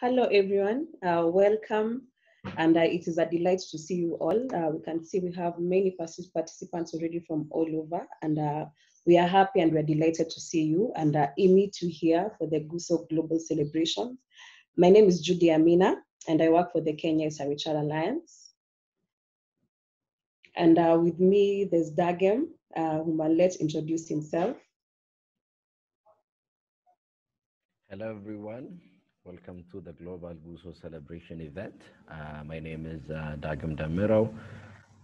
Hello, everyone. Welcome. And it is a delight to see you all. We can see we have many participants already from all over. And we are happy and we're delighted to see you. And Amy to here for the GUSO Global Celebrations. My name is Judy Amina, and I work for the Kenya Richard Alliance. And with me, there's Dagem, whom I'll let introduce himself. Hello, everyone. Welcome to the Global GUSO Celebration event. My name is Dagam Damiro.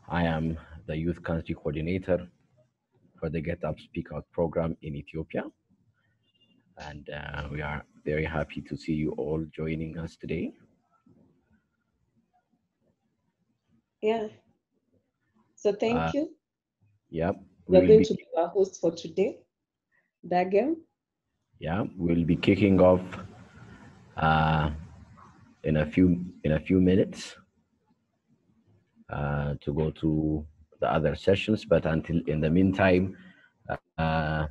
I am the Youth Country Coordinator for the Get Up Speak Out program in Ethiopia. And we are very happy to see you all joining us today. Yeah. So Uh, thank you. yeah, we You're will going be to be our host for today, Dagem. we'll be kicking off uh, in a few minutes to go to the other sessions. But until in the meantime, uh,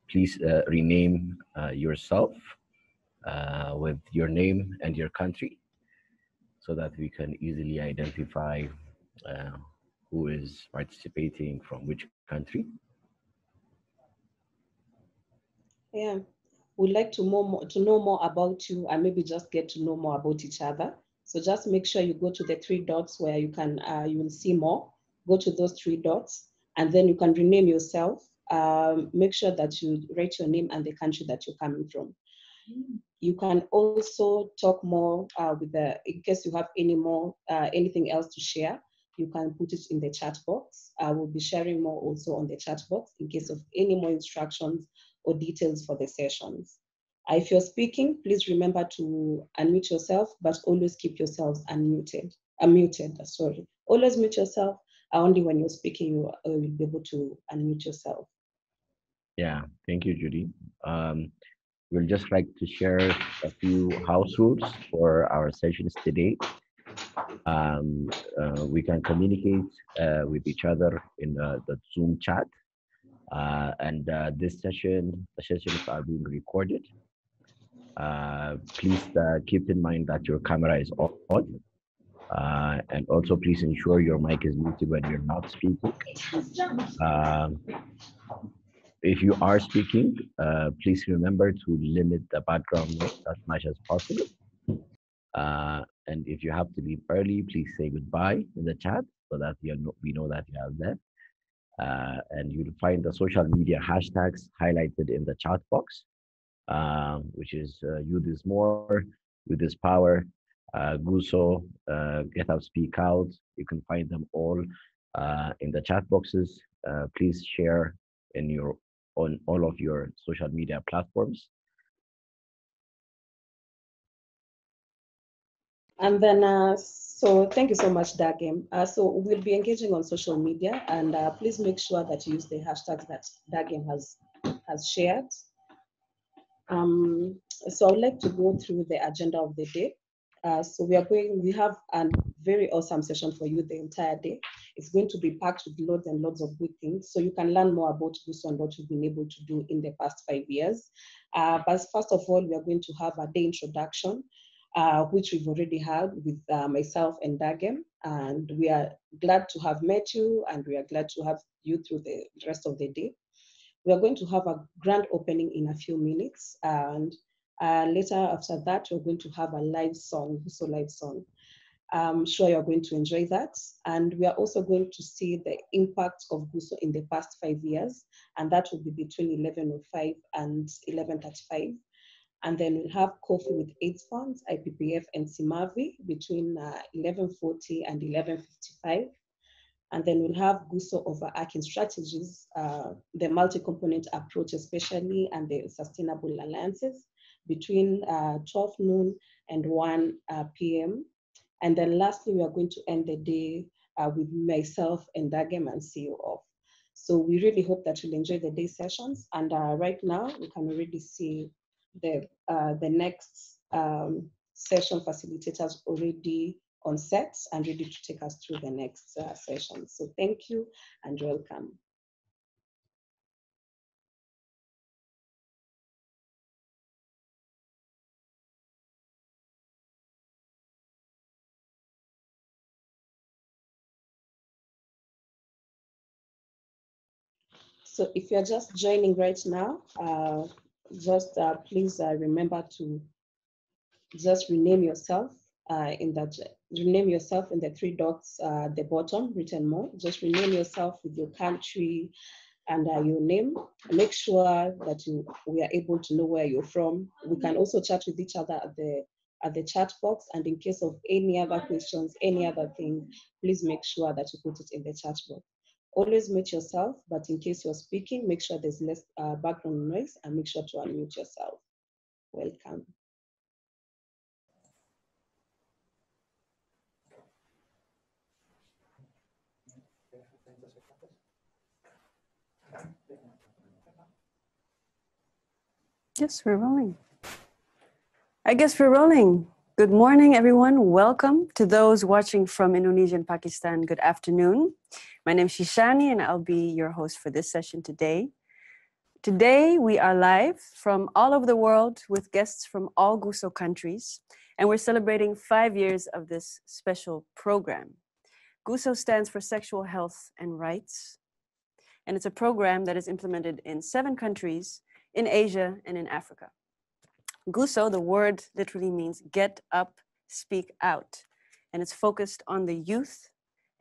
please rename yourself with your name and your country so that we can easily identify uh, who is participating from which country. Yeah. We'd like to know more about you and maybe just get to know more about each other. So just make sure you go to the three dots where you will see more. Go to those three dots, and then you can rename yourself. Make sure that you write your name and the country that you're coming from. You can also talk more in case you have anything else to share. You can put it in the chat box. I will be sharing more also on the chat box in case of any more instructions or details for the sessions. If you're speaking, please remember to unmute yourself, but always keep yourselves unmuted. Sorry, always mute yourself. Only when you're speaking, you will be able to unmute yourself. Yeah, thank you, Judy. Um, we'll just like to share a few house rules for our sessions today. We can communicate with each other in the Zoom chat. And the sessions are being recorded. Please keep in mind that your camera is on. And also, please ensure your mic is muted when you're not speaking. Um, if you are speaking, please remember to limit the background noise as much as possible. And if you have to leave early, please say goodbye in the chat so that we know that you have left. And you'll find the social media hashtags highlighted in the chat box, which is Youth is More, Youth is Power, GUSO, Get Out, Speak Out. You can find them all in the chat boxes. Please share in your on all of your social media platforms. And then, so thank you so much, Dagem. So we'll be engaging on social media, and please make sure that you use the hashtags that Dagem has shared. So I'd like to go through the agenda of the day. So we have a very awesome session for you the entire day. It's going to be packed with loads and loads of good things. So you can learn more about GUSO and what you've been able to do in the past 5 years. But first of all, we are going to have a day introduction, which we've already had with myself and Dagem. And we are glad to have met you, and we are glad to have you through the rest of the day. We are going to have a grand opening in a few minutes, and later after that, we're going to have a live song, so live song. I'm sure you're going to enjoy that. And we are also going to see the impact of GUSO in the past 5 years, and that will be between 11:05 and 11:35. And then we'll have coffee with AIDS funds, IPPF, and SIMAVI between 11:40 and 11:55. And then we'll have GUSO overarching strategies, the multi-component approach especially, and the sustainable alliances between 12 noon and 1 p.m. And then lastly, we are going to end the day with myself and Dagem and see you off. So we really hope that you'll enjoy the day sessions. And right now, we can already see the next session facilitators already on set and ready to take us through the next session. So thank you and welcome. So if you're just joining right now, please remember to just rename yourself rename yourself in the three dots at the bottom, written more. Just rename yourself with your country and your name. Make sure that we are able to know where you're from. We can also chat with each other at the chat box. And in case of any other questions, any other thing, please make sure that you put it in the chat box. Always mute yourself, but in case you're speaking, make sure there's less background noise and make sure to unmute yourself. Welcome. Yes, we're rolling. I guess we're rolling. Good morning, everyone. Welcome to those watching from Indonesia and Pakistan. Good afternoon. My name is Shishani, and I'll be your host for this session today. Today, we are live from all over the world with guests from all GUSO countries, and we're celebrating 5 years of this special program. GUSO stands for Sexual Health and Rights, and it's a program that is implemented in 7 countries in Asia and in Africa. GUSO, the word literally means get up, speak out. And it's focused on the youth,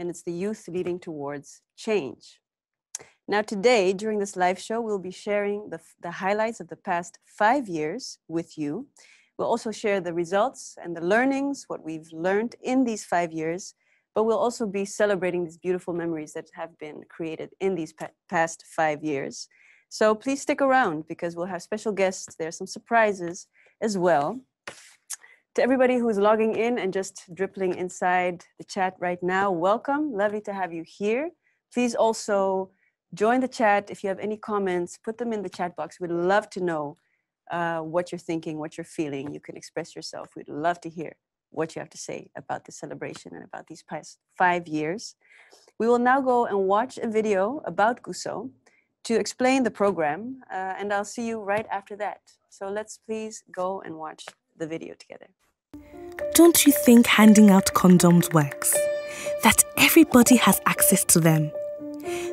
and it's the youth leading towards change. Now today, during this live show, we'll be sharing the highlights of the past 5 years with you. We'll also share the results and the learnings, what we've learned in these 5 years, but we'll also be celebrating these beautiful memories that have been created in these past 5 years. So please stick around because we'll have special guests. There's some surprises as well. To everybody who's logging in and just dribbling inside the chat right now, welcome. Lovely to have you here. Please also join the chat. If you have any comments, put them in the chat box. We'd love to know what you're thinking, what you're feeling. You can express yourself. We'd love to hear what you have to say about the celebration and about these past 5 years. We will now go and watch a video about GUSO to explain the program, and I'll see you right after that. So let's please go and watch the video together. Don't you think handing out condoms works? That everybody has access to them?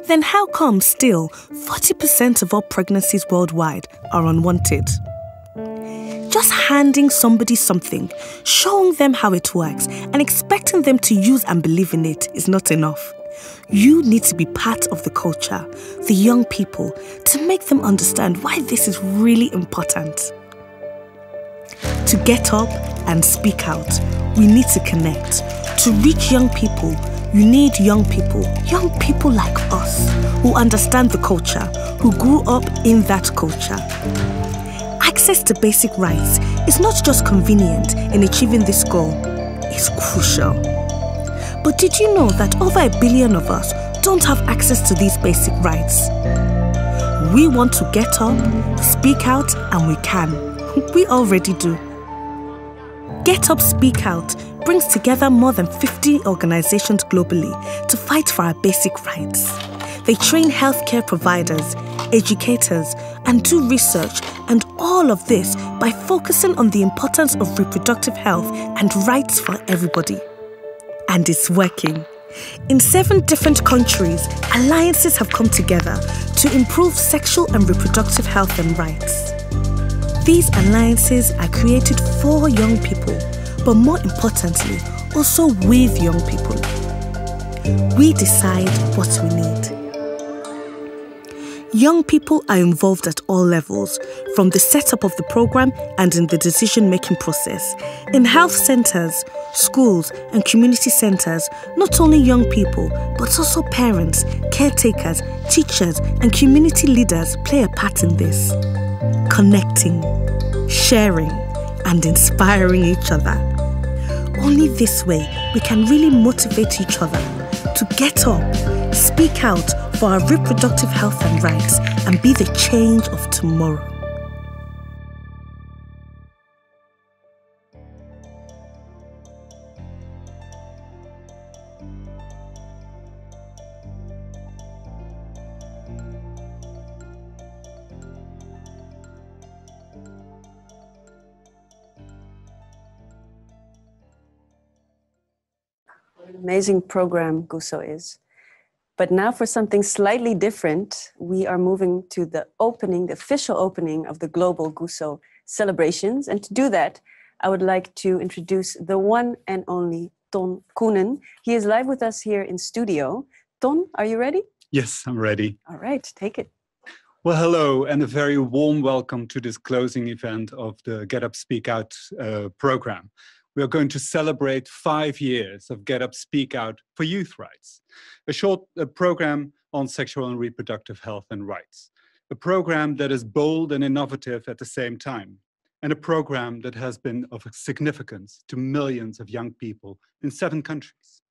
Then how come still 40% of all pregnancies worldwide are unwanted? Just handing somebody something, showing them how it works, and expecting them to use and believe in it is not enough. You need to be part of the culture, the young people, to make them understand why this is really important. To get up and speak out, we need to connect. To reach young people, you need young people like us, who understand the culture, who grew up in that culture. Access to basic rights is not just convenient in achieving this goal, it's crucial. But did you know that over 1 billion of us don't have access to these basic rights? We want to get up, speak out, and we can. We already do. Get Up, Speak Out brings together more than 50 organizations globally to fight for our basic rights. They train healthcare providers, educators, and do research, and all of this by focusing on the importance of reproductive health and rights for everybody. And it's working. In 7 different countries, alliances have come together to improve sexual and reproductive health and rights. These alliances are created for young people, but more importantly, also with young people. We decide what we need. Young people are involved at all levels, from the setup of the program and in the decision-making process. In health centers, schools, and community centers, not only young people, but also parents, caretakers, teachers, and community leaders play a part in this. Connecting, sharing, and inspiring each other. Only this way we can really motivate each other to get up, speak out for our reproductive health and rights, and be the change of tomorrow. What an amazing program GUSO is. But now for something slightly different, we are moving to the official opening of the Global GUSO celebrations. And to do that, I would like to introduce the one and only Ton Koenen. He is live with us here in studio. Ton, are you ready? Yes, I'm ready. All right, take it. Well, hello, and a very warm welcome to this closing event of the Get Up Speak Out program. We are going to celebrate 5 years of Get Up Speak Out for Youth Rights, a short program on sexual and reproductive health and rights, a program that is bold and innovative at the same time, and a program that has been of significance to millions of young people in 7 countries.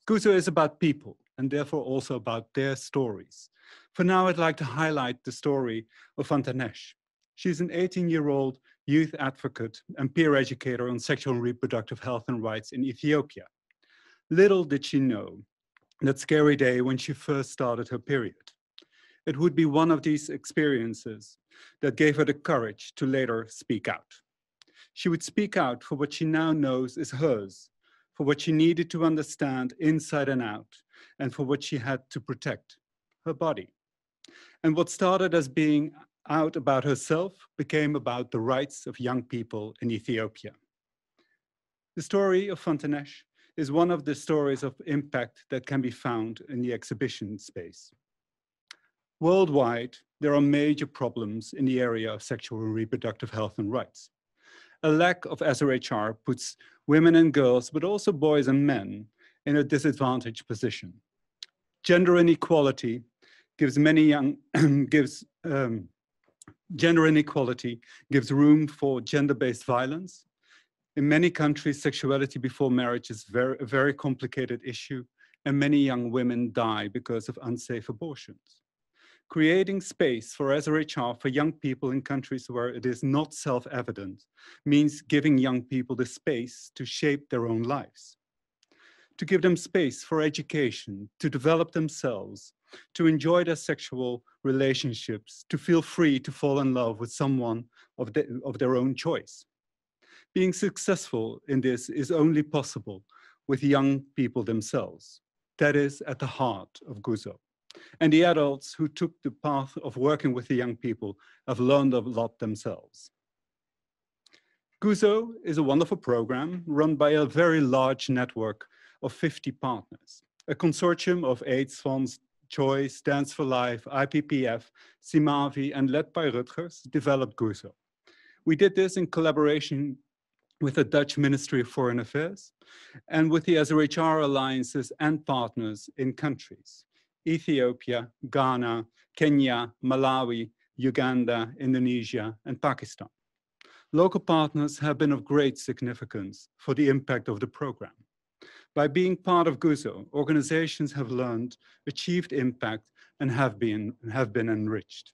GUSO is about people, and therefore also about their stories. For now, I'd like to highlight the story of Fantanesh. She's an 18-year-old youth advocate and peer educator on sexual and reproductive health and rights in Ethiopia. Little did she know that scary day when she first started her period. It would be one of these experiences that gave her the courage to later speak out. She would speak out for what she now knows is hers, for what she needed to understand inside and out, and for what she had to protect, her body. And what started as being out about herself became about the rights of young people in Ethiopia. The story of Fantanesh is one of the stories of impact that can be found in the exhibition space. Worldwide, there are major problems in the area of sexual and reproductive health and rights. A lack of SRHR puts women and girls, but also boys and men, in a disadvantaged position. Gender inequality gives room for gender-based violence. In many countries, sexuality before marriage is a very complicated issue, and many young women die because of unsafe abortions. Creating space for SRHR for young people in countries where it is not self-evident means giving young people the space to shape their own lives, to give them space for education, to develop themselves, to enjoy their sexual relationships, to feel free to fall in love with someone of their own choice. Being successful in this is only possible with young people themselves. That is at the heart of GUSO. And the adults who took the path of working with the young people have learned a lot themselves. GUSO is a wonderful program run by a very large network of 50 partners, a consortium of AIDS Funds, Choice, Dance for Life, IPPF, Simavi, and led by Rutgers, developed GUSO. We did this in collaboration with the Dutch Ministry of Foreign Affairs and with the SRHR alliances and partners in countries: Ethiopia, Ghana, Kenya, Malawi, Uganda, Indonesia, and Pakistan. Local partners have been of great significance for the impact of the program. By being part of GUSO, organizations have learned, achieved impact, and have been enriched.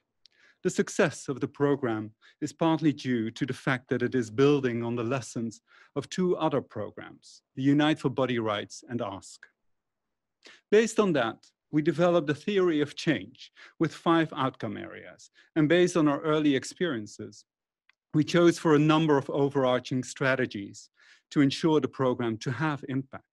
The success of the program is partly due to the fact that it is building on the lessons of 2 other programs, the Unite for Body Rights and ASK. Based on that, we developed a theory of change with 5 outcome areas, and based on our early experiences, we chose for a number of overarching strategies to ensure the program to have impact.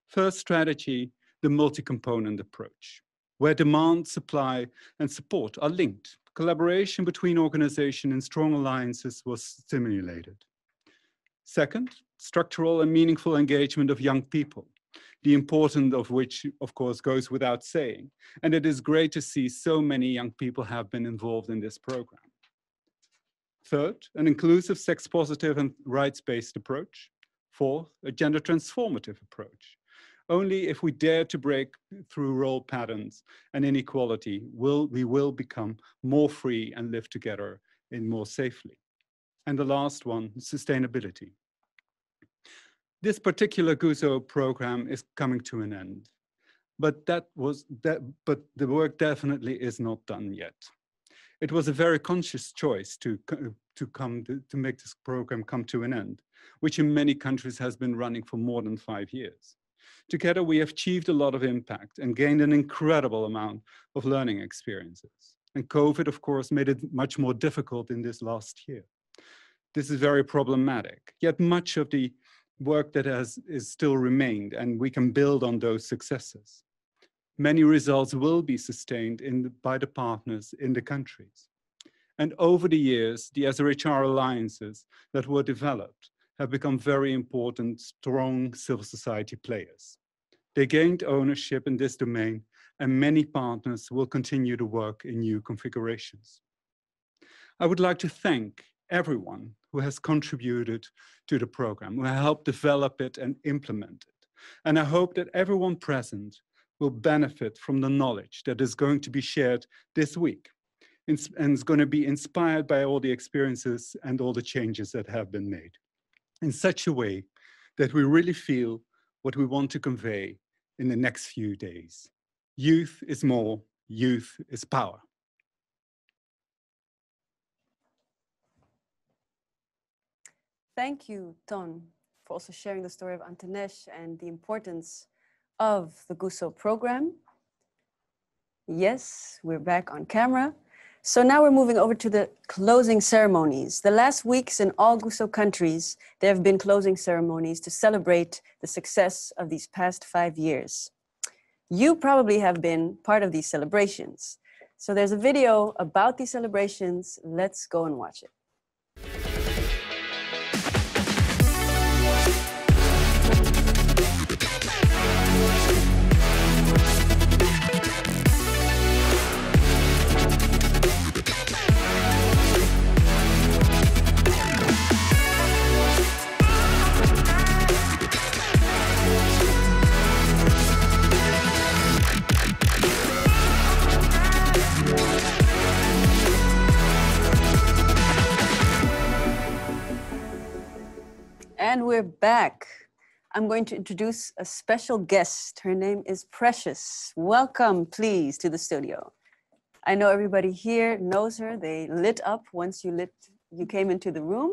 First strategy, the multi-component approach, where demand, supply, and support are linked. Collaboration between organizations and strong alliances was stimulated. Second, structural and meaningful engagement of young people, the importance of which, of course, goes without saying. And it is great to see so many young people have been involved in this program. Third, an inclusive, sex-positive, and rights-based approach. Fourth, a gender transformative approach. Only if we dare to break through role patterns and inequality we will become more free and live together more safely. And the last one, sustainability. This particular GUSO program is coming to an end, but the work definitely is not done yet. It was a very conscious choice to make this program come to an end, which in many countries has been running for more than 5 years. Together, we have achieved a lot of impact and gained an incredible amount of learning experiences. And COVID, of course, made it much more difficult in this last year. This is very problematic, yet much of the work that is still remained, and we can build on those successes. many results will be sustained by the partners in the countries. And over the years, the SRHR alliances that were developed have become very important, strong civil society players. They gained ownership in this domain, and many partners will continue to work in new configurations. I would like to thank everyone who has contributed to the program, who helped develop it and implement it. And I hope that everyone present will benefit from the knowledge that is going to be shared this week and is going to be inspired by all the experiences and all the changes that have been made in such a way that we really feel what we want to convey in the next few days. Youth is more, youth is power. Thank you, Ton, for also sharing the story of Antonesh and the importance of the GUSO program. Yes, we're back on camera. So now we're moving over to the closing ceremonies. The last weeks in all GUSO countries, there have been closing ceremonies to celebrate the success of these past 5 years. You probably have been part of these celebrations. So there's a video about these celebrations. Let's go and watch it. And we're back. I'm going to introduce a special guest. Her name is Precious. Welcome, please, to the studio. I know everybody here knows her. They lit up once you came into the room.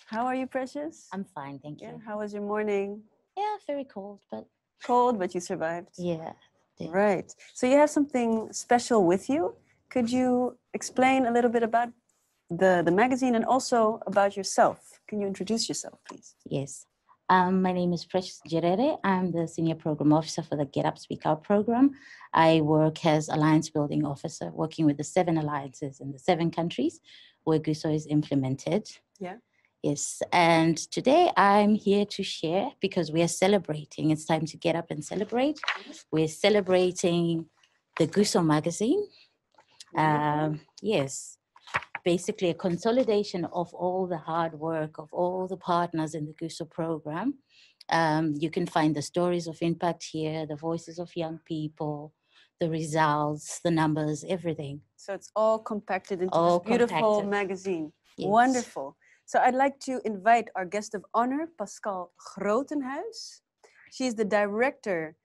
How are you, Precious? I'm fine, thank you. Yeah, how was your morning? Yeah, very cold, but... Cold, but you survived? Yeah. Right. So you have something special with you. Could you explain a little bit about the magazine and also about yourself? Can you introduce yourself, please? Yes. My name is Precious Gerere. I'm the Senior Program Officer for the Get Up, Speak Out program. I work as Alliance Building Officer, working with the 7 alliances in the 7 countries where GUSO is implemented. Yeah. Yes, and today I'm here to share because we are celebrating. It's time to get up and celebrate. We're celebrating the GUSO magazine. Yes, basically a consolidation of all the hard work of all the partners in the GUSO program. You can find the stories of impact here, the voices of young people, the results, the numbers, everything. So it's all compacted into this beautiful magazine. Yes. Wonderful. So I'd like to invite our guest of honor, Pascal Grotenhuis. She's the Director,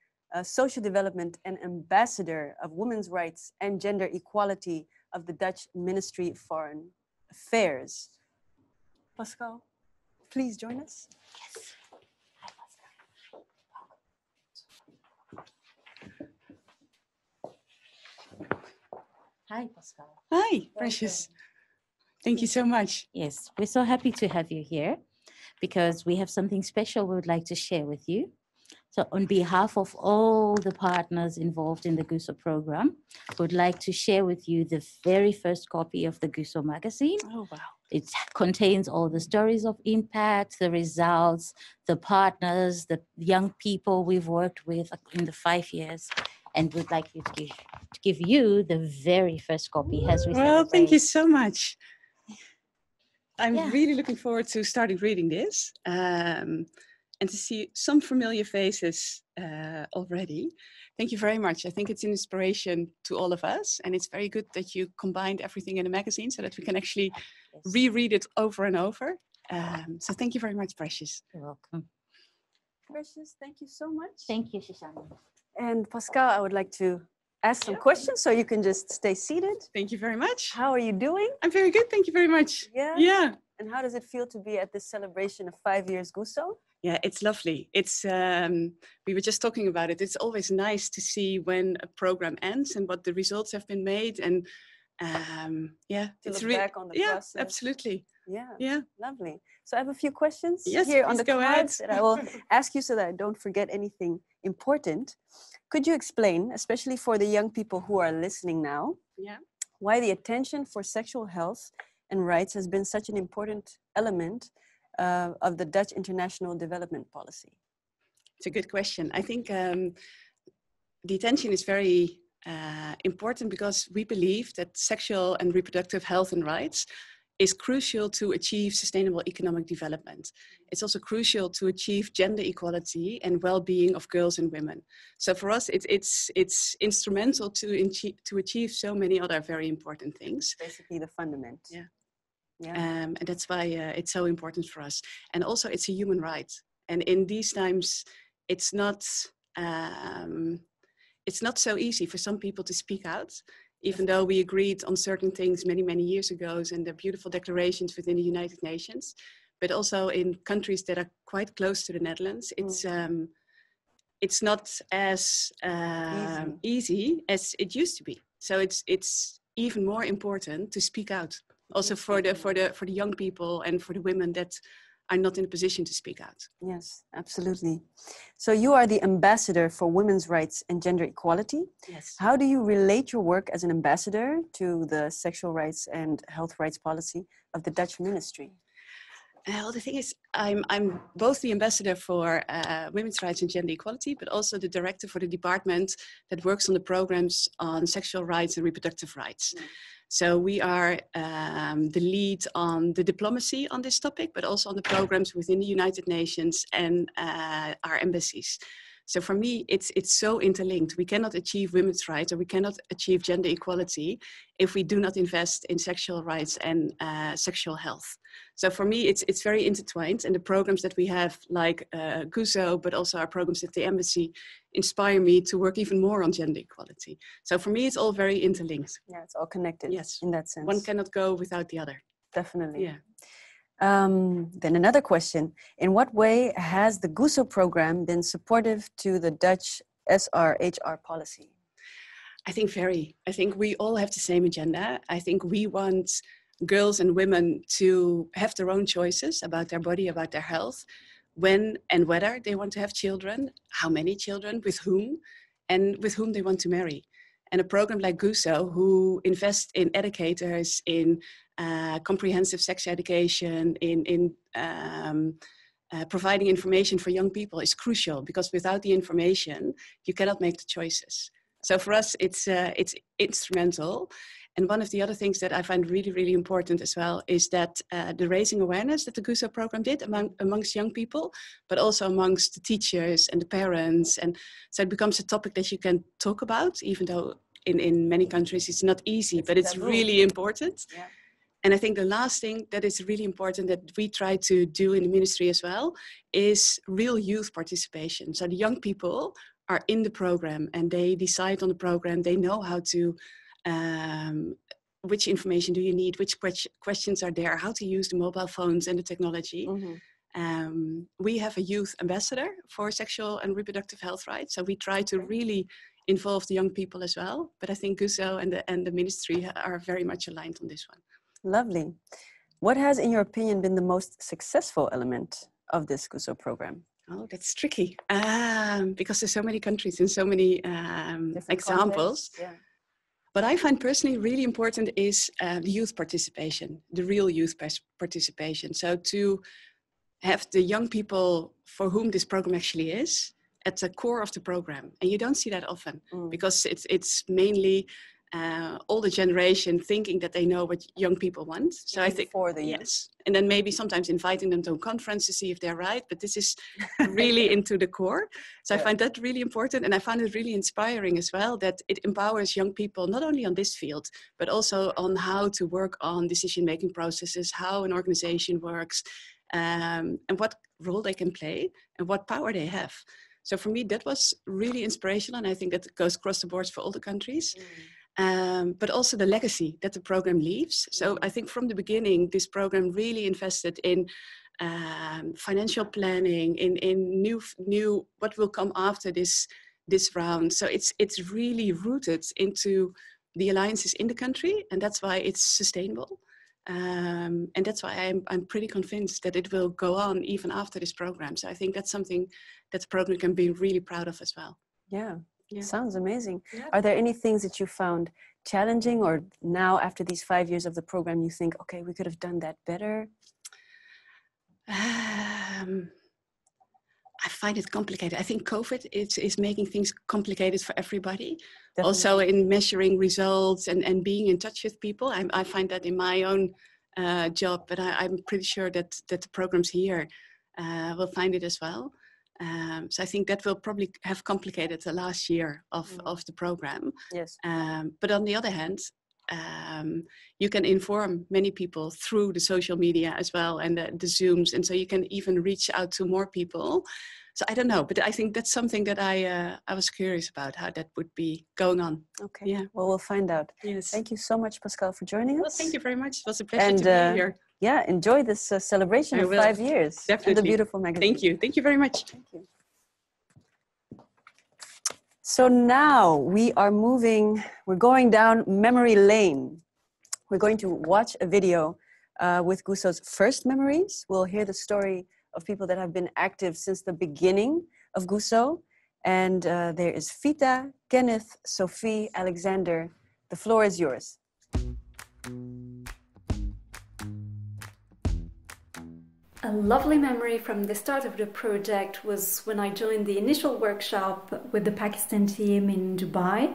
Social Development and Ambassador of Women's Rights and Gender Equality of the Dutch Ministry of Foreign Affairs. Pascal, please join us. Yes. Hi, Pascal. Hi, Pascal. Hi, Precious. Thank you so much. Yes, we're so happy to have you here because we have something special we would like to share with you. So on behalf of all the partners involved in the GUSO program, we would like to share with you the very first copy of the GUSO magazine. Oh, wow. It contains all the stories of impact, the results, the partners, the young people we've worked with in the 5 years. And we'd like you to give you the very first copy as we Well, thank you so much. I'm really looking forward to starting reading this and to see some familiar faces already. Thank you very much. I think it's an inspiration to all of us, and it's very good that you combined everything in a magazine so that we can actually reread it over and over. So thank you very much, Precious. You're welcome. Precious, thank you so much. Thank you, Shoshana. And Pascal, I would like to ask some questions so you can just stay seated. Thank you very much. How are you doing? I'm very good, thank you very much. Yeah? Yeah. And how does it feel to be at this celebration of 5 years GUSO? Yeah, it's lovely. It's we were just talking about it. It's always nice to see when a program ends and what the results have been made, and yeah, to it's look back on the process. Absolutely. Yeah. Lovely. So I have a few questions Yes, here on please the go ahead. cards that I will ask you so that I don't forget anything important. Could you explain, especially for the young people who are listening now, why the attention for sexual health and rights has been such an important element of the Dutch international development policy? It's a good question. I think the attention is very important because we believe that sexual and reproductive health and rights is crucial to achieve sustainable economic development. It's also crucial to achieve gender equality and well-being of girls and women. So for us, it's instrumental to achieve so many other very important things. Basically the fundament. Yeah. Yeah. And that's why it's so important for us. And also it's a human right. And in these times, it's not so easy for some people to speak out, even though we agreed on certain things many, many years ago and the beautiful declarations within the United Nations. But also in countries that are quite close to the Netherlands, it's not as easy as it used to be. So it's even more important to speak out, also for the young people and for the women that are not in a position to speak out. Yes, absolutely. So you are the ambassador for women's rights and gender equality. Yes. How do you relate your work as an ambassador to the sexual rights and health rights policy of the Dutch ministry? Well, the thing is, I'm both the ambassador for women's rights and gender equality, but also the director for the department that works on the programs on sexual rights and reproductive rights. So we are the lead on the diplomacy on this topic, but also on the programs within the United Nations and our embassies. So for me, it's so interlinked. We cannot achieve women's rights or we cannot achieve gender equality if we do not invest in sexual rights and sexual health. So for me, it's very intertwined, and the programs that we have, like GUSO, but also our programs at the embassy, inspire me to work even more on gender equality. So for me, it's all very interlinked. Yeah, it's all connected. Yes, in that sense. One cannot go without the other. Definitely. Yeah. Then another question: in what way has the GUSO program been supportive to the Dutch SRHR policy? I think very. I think we all have the same agenda. I think we want girls and women to have their own choices about their body, about their health, when and whether they want to have children, how many children, with whom, and with whom they want to marry. And a program like GUSO, who invests in educators, in comprehensive sex education, in providing information for young people, is crucial, because without the information, you cannot make the choices. So for us, it's instrumental. And one of the other things that I find really, really important as well is that the raising awareness that the GUSO program did amongst young people, but also amongst the teachers and the parents. And so it becomes a topic that you can talk about, even though in many countries it's not easy, but it's really important. Yeah. And I think the last thing that is really important that we try to do in the ministry as well is real youth participation. So the young people are in the program and they decide on the program, they know how to which information do you need, which questions are there, how to use the mobile phones and the technology. Mm-hmm. We have a youth ambassador for sexual and reproductive health rights, so we try to really involve the young people as well. But I think GUSO and the ministry are very much aligned on this one. Lovely. What has, in your opinion, been the most successful element of this GUSO program? Oh, that's tricky, because there's so many countries and so many examples. Yeah. What I find personally really important is the youth participation, the real youth participation. So to have the young people for whom this program actually is at the core of the program. And you don't see that often because it's mainly older generation thinking that they know what young people want. So I think for the yes, and then maybe sometimes inviting them to a conference to see if they're right. But this is really into the core. So I find that really important, and I find it really inspiring as well that it empowers young people not only on this field but also on how to work on decision-making processes, how an organization works, and what role they can play and what power they have. So for me, that was really inspirational, and I think that goes across the boards for all the countries. But also the legacy that the program leaves. So I think from the beginning, this program really invested in financial planning, in new what will come after this round. So it's really rooted into the alliances in the country, and that's why it's sustainable. And that's why I'm pretty convinced that it will go on even after this program. So I think that's something that the program can be really proud of as well. Yeah, yeah. Sounds amazing. Yeah. Are there any things that you found challenging, or now after these 5 years of the program, you think, okay, we could have done that better? I find it complicated. I think COVID is making things complicated for everybody. Definitely. Also in measuring results and being in touch with people. I find that in my own job, but I'm pretty sure that the programs here will find it as well. So I think that will probably have complicated the last year of the program. Yes. But on the other hand, you can inform many people through the social media as well, and the Zooms, and so you can even reach out to more people. So I don't know, but I think that's something that I was curious about, how that would be going on. Okay. Yeah. Well, we'll find out. Yes. Thank you so much, Pascal, for joining us. Well, thank you very much. It was a pleasure to be here. Yeah, enjoy this celebration of 5 years. Definitely. And the beautiful magazine. Thank you. Thank you very much. Thank you. So now we're going down memory lane. We're going to watch a video with GUSO's first memories. We'll hear the story of people that have been active since the beginning of GUSO. And there is Vita, Kenneth, Sophie, Alexander. The floor is yours. A lovely memory from the start of the project was when I joined the initial workshop with the Pakistan team in Dubai.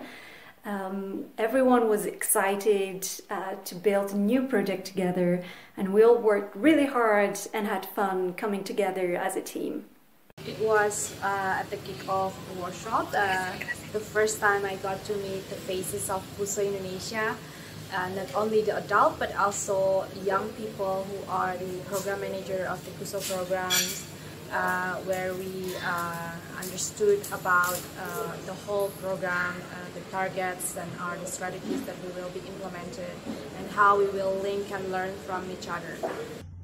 Everyone was excited to build a new project together, and we all worked really hard and had fun coming together as a team. It was at the kick-off workshop, the first time I got to meet the faces of GUSO Indonesia. Not only the adult, but also young people who are the program manager of the GUSO programs, where we understood about the whole program, the targets and the strategies that we will be implemented, and how we will link and learn from each other.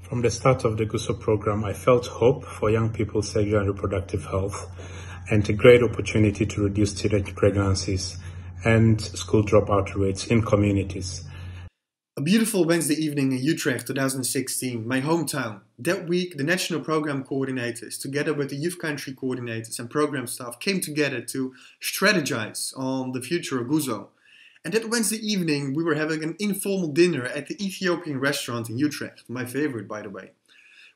From the start of the GUSO program, I felt hope for young people's sexual and reproductive health, and a great opportunity to reduce teenage pregnancies and school dropout rates in communities. A beautiful Wednesday evening in Utrecht 2016, my hometown. That week, the national program coordinators, together with the youth country coordinators and program staff, came together to strategize on the future of GUSO. And that Wednesday evening, we were having an informal dinner at the Ethiopian restaurant in Utrecht, my favorite, by the way.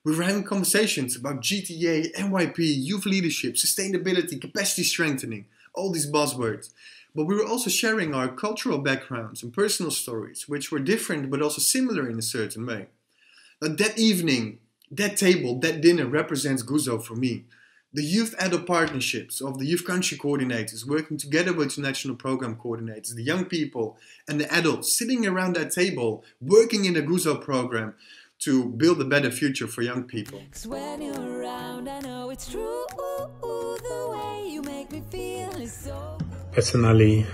We were having conversations about GTA, NYP, youth leadership, sustainability, capacity strengthening, all these buzzwords. But we were also sharing our cultural backgrounds and personal stories, which were different but also similar in a certain way. Now, that evening, that table, that dinner represents GUSO for me. The youth-adult partnerships of the youth country coordinators working together with the national program coordinators, the young people and the adults sitting around that table, working in the GUSO program to build a better future for young people. 'Cause when you're around, I know it's true, the way you make me feel is so... Personally,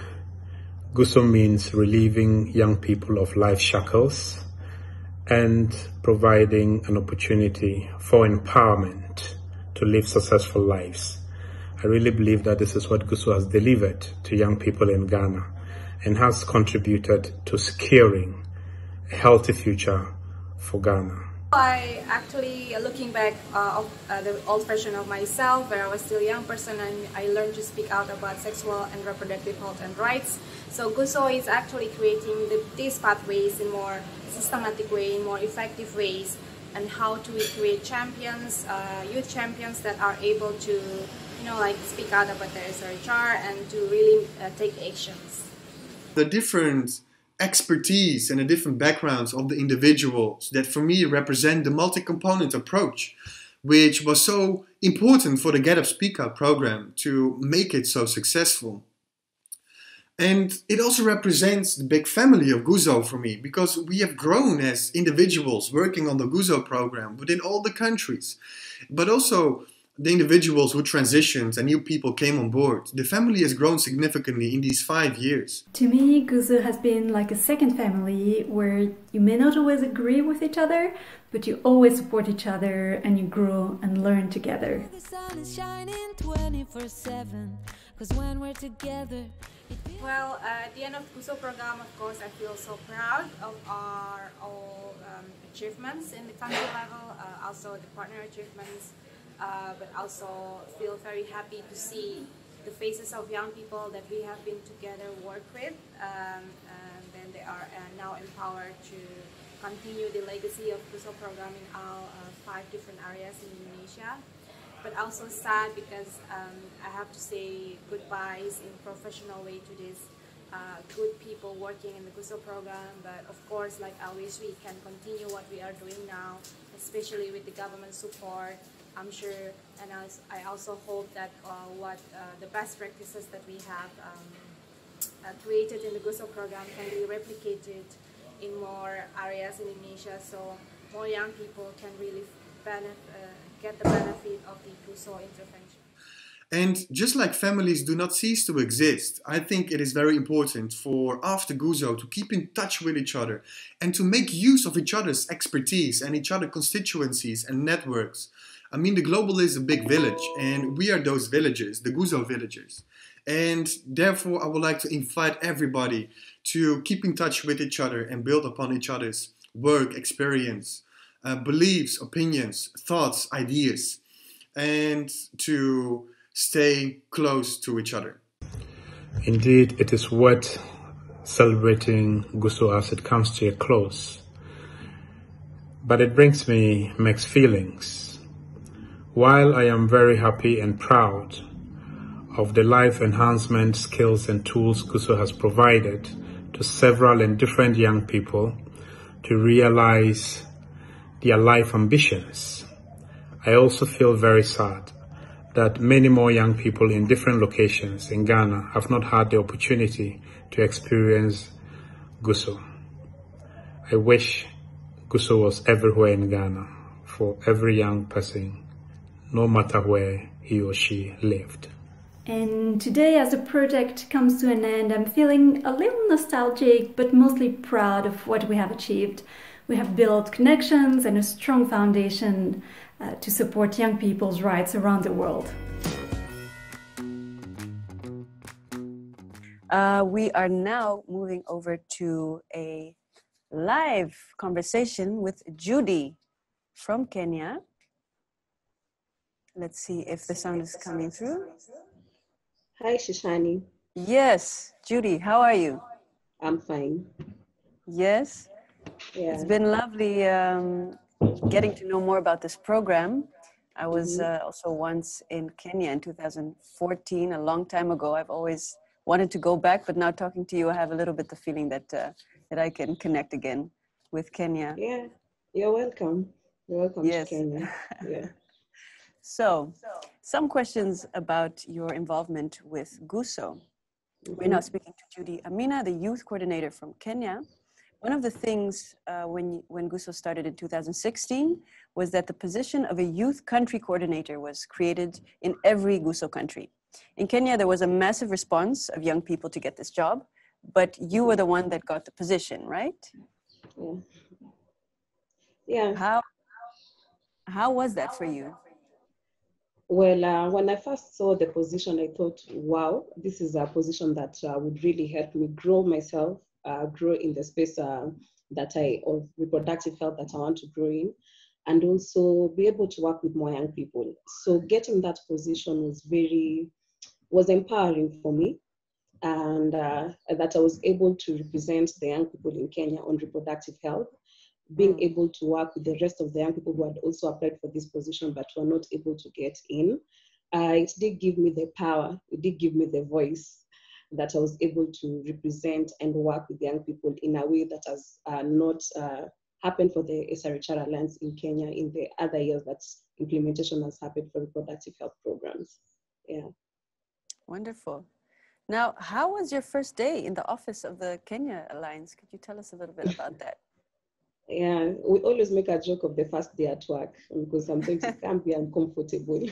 GUSO means relieving young people of life shackles and providing an opportunity for empowerment to live successful lives. I really believe that this is what GUSO has delivered to young people in Ghana and has contributed to securing a healthy future for Ghana. I actually, looking back of the old version of myself, where I was still a young person, and I learned to speak out about sexual and reproductive health and rights. So GUSO is actually creating these pathways in more systematic way, in more effective ways, and how to create champions, youth champions that are able to, speak out about their SRHR and to really take actions. The different expertise and the different backgrounds of the individuals that for me represent the multi-component approach, which was so important for the Get Up Speak Out program to make it so successful. And it also represents the big family of GUSO for me, because we have grown as individuals working on the GUSO program within all the countries, but also the individuals who transitioned and new people came on board. The family has grown significantly in these 5 years. To me, GUSO has been like a second family where you may not always agree with each other, but you always support each other and you grow and learn together. The sun is shining 24/7, 'cause when we're together, Well, at the end of the GUSO program, of course, I feel so proud of our all achievements in the country level, also the partner achievements, but also feel very happy to see the faces of young people that we have been together work with, and then they are now empowered to continue the legacy of GUSO program in all 5 different areas in Indonesia. But also sad because I have to say goodbyes in professional way to these good people working in the GUSO program. But of course, like always, we can continue what we are doing now, especially with the government support, I'm sure. And I also hope that the best practices that we have created in the GUSO program can be replicated in more areas in Indonesia, so more young people can really get the benefit of the GUSO intervention. And just like families do not cease to exist, I think it is very important for after GUSO to keep in touch with each other and to make use of each other's expertise and each other's constituencies and networks. I mean, the global is a big village and we are those villages, the GUSO villagers. And therefore, I would like to invite everybody to keep in touch with each other and build upon each other's work, experience, beliefs, opinions, thoughts, ideas, and to stay close to each other. Indeed, it is worth celebrating GUSO as it comes to a close. But it brings me mixed feelings. While I am very happy and proud of the life enhancement skills and tools GUSO has provided to several and different young people to realize their life ambitions, I also feel very sad that many more young people in different locations in Ghana have not had the opportunity to experience GUSO. I wish GUSO was everywhere in Ghana for every young person, no matter where he or she lived. And today, as the project comes to an end, I'm feeling a little nostalgic, but mostly proud of what we have achieved. We have built connections and a strong foundation to support young people's rights around the world. We are now moving over to a live conversation with Judy from Kenya. Let's see if the sound is coming through. Hi, Shishani. Yes, Judy, how are you? I'm fine. Yes? Yeah. It's been lovely getting to know more about this program. I was also once in Kenya in 2014, a long time ago. I've always wanted to go back, but now talking to you, I have a little bit the feeling that that I can connect again with Kenya. Yeah, you're welcome. You're welcome to Kenya. Yeah. So, some questions about your involvement with GUSO. We're now speaking to Judy Amina, the youth coordinator from Kenya. One of the things when GUSO started in 2016 was that the position of a youth country coordinator was created in every GUSO country. In Kenya, there was a massive response of young people to get this job, but you were the one that got the position, right? Yeah. How was that for you? Well, when I first saw the position, I thought, wow, this is a position that would really help me grow myself, grow in the space of reproductive health that I want to grow in, and also be able to work with more young people. So getting that position was empowering for me, and that I was able to represent the young people in Kenya on reproductive health, being able to work with the rest of the young people who had also applied for this position but were not able to get in. It did give me the power, it did give me the voice that I was able to represent and work with young people in a way that has not happened for the SRHR Alliance in Kenya in the other years that implementation has happened for reproductive health programs. Yeah. Wonderful. Now, how was your first day in the office of the Kenya Alliance? Could you tell us a little bit about that? Yeah, we always make a joke of the first day at work because sometimes it can be uncomfortable.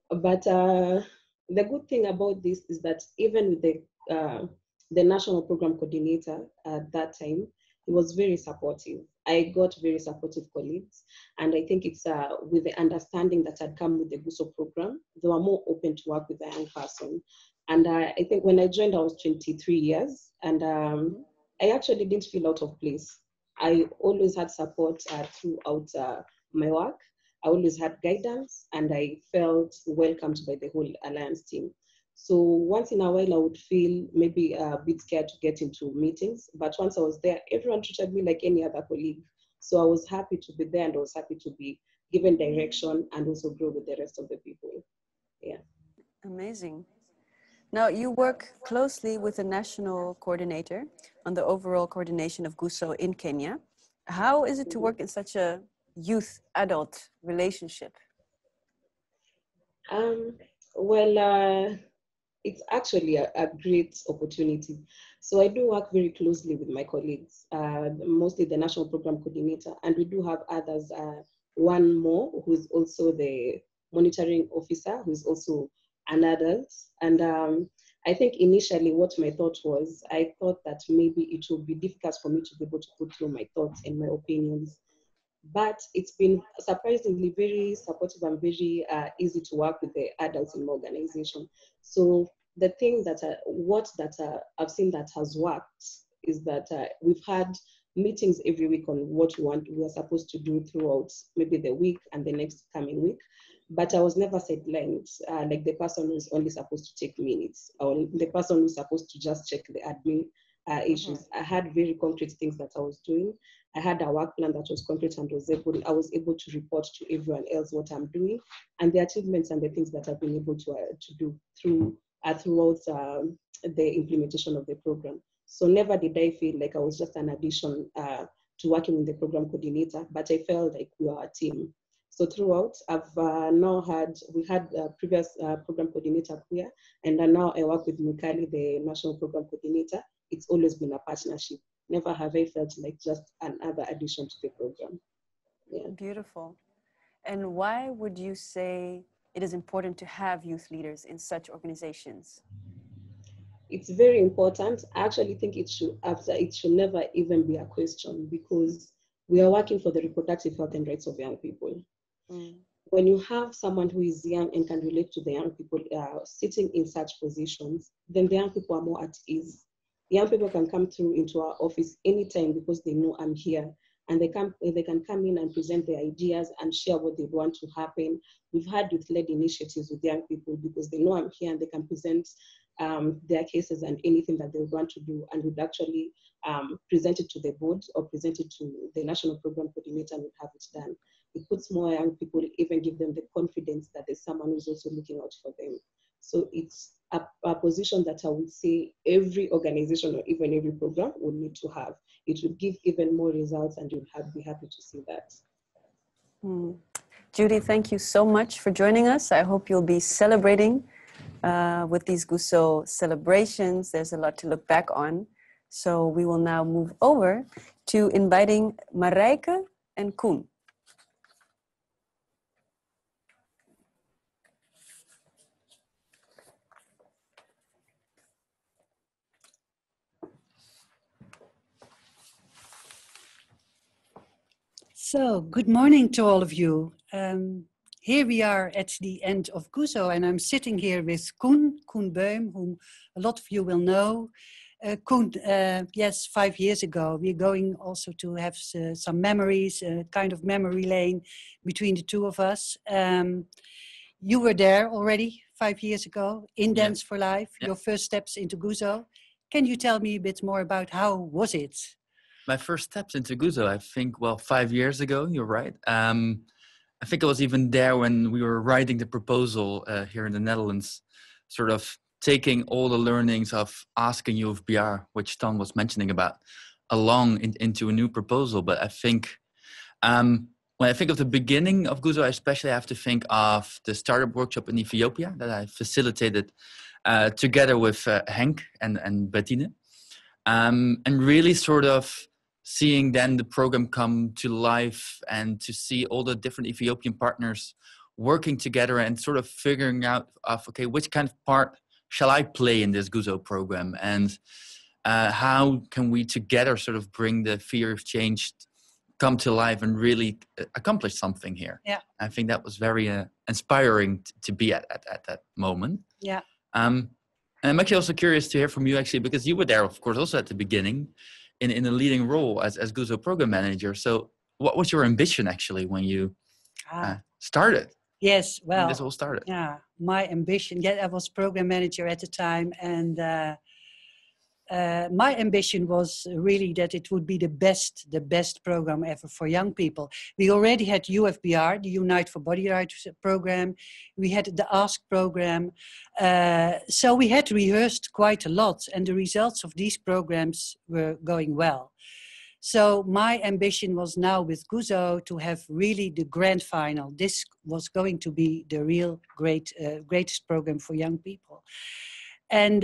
But the good thing about this is that even with the national program coordinator at that time, he was very supportive. I got very supportive colleagues. And I think it's with the understanding that had come with the GUSO program, they were more open to work with a young person. And I think when I joined, I was 23 years, and I actually didn't feel out of place. I always had support throughout my work. I always had guidance, and I felt welcomed by the whole Alliance team. So once in a while, I would feel maybe a bit scared to get into meetings. But once I was there, everyone treated me like any other colleague. So I was happy to be there, and I was happy to be given direction and also grow with the rest of the people. Yeah. Amazing. Now, you work closely with the national coordinator on the overall coordination of GUSO in Kenya. How is it to work in such a youth-adult relationship? Well, it's actually a great opportunity. So I do work very closely with my colleagues, mostly the national program coordinator, and we do have others, one more who's also the monitoring officer, who's also an adult. And I think initially what my thought was, I thought that maybe it would be difficult for me to be able to put through my thoughts and my opinions. But it's been surprisingly very supportive and very easy to work with the adults in my organization. So the thing that I've seen that has worked is that we've had meetings every week on what we are supposed to do throughout maybe the week and the next coming week. But I was never sidelined, like the person who's only supposed to take minutes, or the person who's supposed to just check the admin issues. I had very concrete things that I was doing. I had a work plan that was concrete, and I was able to report to everyone else what I'm doing and the achievements and the things that I've been able to do throughout the implementation of the program. So never did I feel like I was just an addition to working with the program coordinator, but I felt like we are a team. So throughout, we had a previous program coordinator here, and now I work with Mikali, the national program coordinator. It's always been a partnership. Never have I felt like just another addition to the program. Yeah. Beautiful. And why would you say it is important to have youth leaders in such organizations? It's very important. I actually think it should never even be a question, because we are working for the reproductive health and rights of young people. When you have someone who is young and can relate to the young people sitting in such positions, then the young people are more at ease. Young people can come through into our office anytime because they know I'm here, and they can come in and present their ideas and share what they want to happen. We've had youth-led initiatives with young people because they know I'm here, and they can present their cases and anything that they want to do, and would actually present it to the board or present it to the national program coordinator, and would have it done. It puts more young people, even give them the confidence that there's someone who's also looking out for them. So it's a position that I would say every organization or even every program would need to have. It would give even more results, and you'd be happy to see that. Judy, thank you so much for joining us. I hope you'll be celebrating with these GUSO celebrations. There's a lot to look back on. So we will now move over to inviting Marijke and Koen. So, good morning to all of you. Here we are at the end of GUSO, and I'm sitting here with Koen Beum, whom a lot of you will know. Koen, yes, 5 years ago, we're going also to have some memories, a kind of memory lane between the two of us. You were there already 5 years ago in Dance for Life, your first steps into GUSO. Can you tell me a bit more about how was it? My first steps into GUSO, I think, 5 years ago, you're right. I think I was even there when we were writing the proposal here in the Netherlands, sort of taking all the learnings of asking UFBR, which Tom was mentioning about, along into a new proposal. But I think when I think of the beginning of GUSO, I especially have to think of the startup workshop in Ethiopia that I facilitated together with Henk and Bettine. And really sort of seeing then the program come to life and to see all the different Ethiopian partners working together and sort of figuring out okay, which kind of part shall I play in this GUSO program, and how can we together sort of bring the fear of change come to life and really accomplish something here. Yeah. I think that was very inspiring to be at that moment. Yeah. And I'm actually also curious to hear from you, actually, because you were there, of course, also at the beginning in a leading role as GUSO program manager. So what was your ambition, actually, when you started? Yes, well, when this all started? Yeah, my ambition, I was program manager at the time, and my ambition was really that it would be the best program ever for young people. We already had UFBR, the Unite for Body Rights program. We had the ASK program. So we had rehearsed quite a lot, and the results of these programs were going well. So my ambition was now with GUSO to have really the grand final. This was going to be the real greatest program for young people. And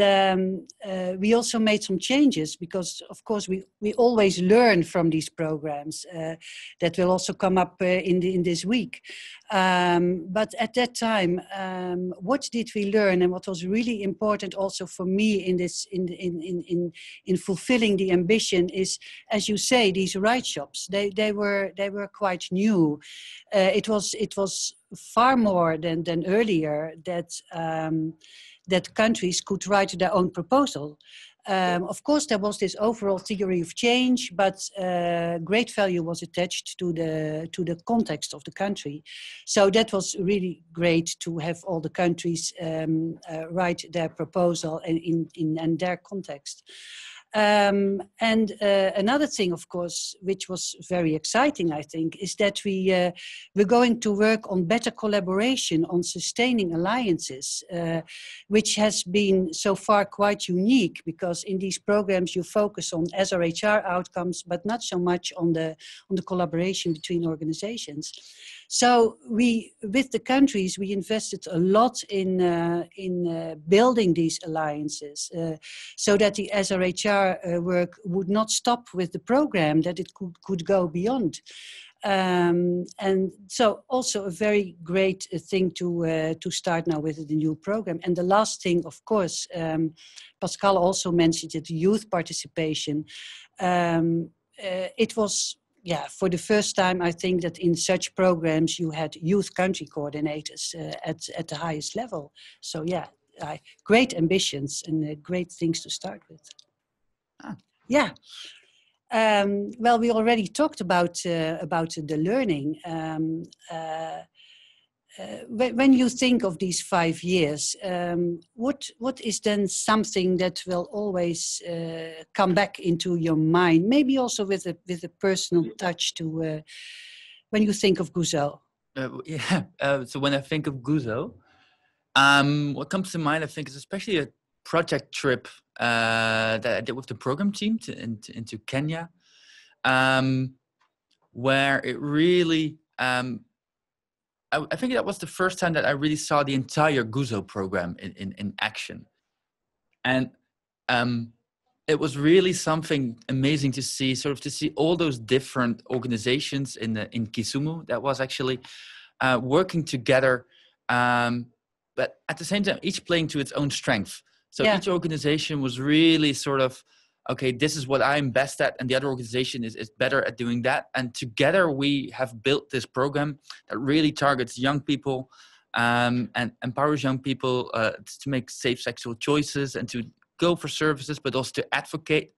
we also made some changes because, of course, we always learn from these programs that will also come up in this week. But at that time, what did we learn, and what was really important also for me in fulfilling the ambition is, as you say, these right shops. They were quite new. It was far more than earlier that countries could write their own proposal. Of course, there was this overall theory of change, but great value was attached to the context of the country. So that was really great to have all the countries write their proposal in their context. And another thing, of course, which was very exciting, I think, is that we're going to work on better collaboration on sustaining alliances, which has been so far quite unique because in these programs you focus on SRHR outcomes, but not so much on the collaboration between organizations. So with the countries, we invested a lot in building these alliances so that the SRHR work would not stop with the program, that it could go beyond. And so also a very great thing to start now with the new program. And the last thing, of course, Pascal also mentioned it, youth participation. It was, for the first time, I think that in such programs you had youth country coordinators at the highest level. So great ambitions and great things to start with. Yeah. Well, we already talked about the learning. When you think of these 5 years, what is then something that will always come back into your mind? Maybe also with a personal touch to when you think of GUSO. So when I think of GUSO, what comes to mind, I think, is especially a project trip that I did with the program team into Kenya, where it really, I think that was the first time that I really saw the entire GUSO program in action. And it was really something amazing to see, to see all those different organizations in Kisumu that was actually working together, but at the same time, each playing to its own strength. So each organization was really okay, this is what I'm best at, and the other organization is better at doing that. And together we have built this program that really targets young people and empowers young people to make safe sexual choices and to go for services, but also to advocate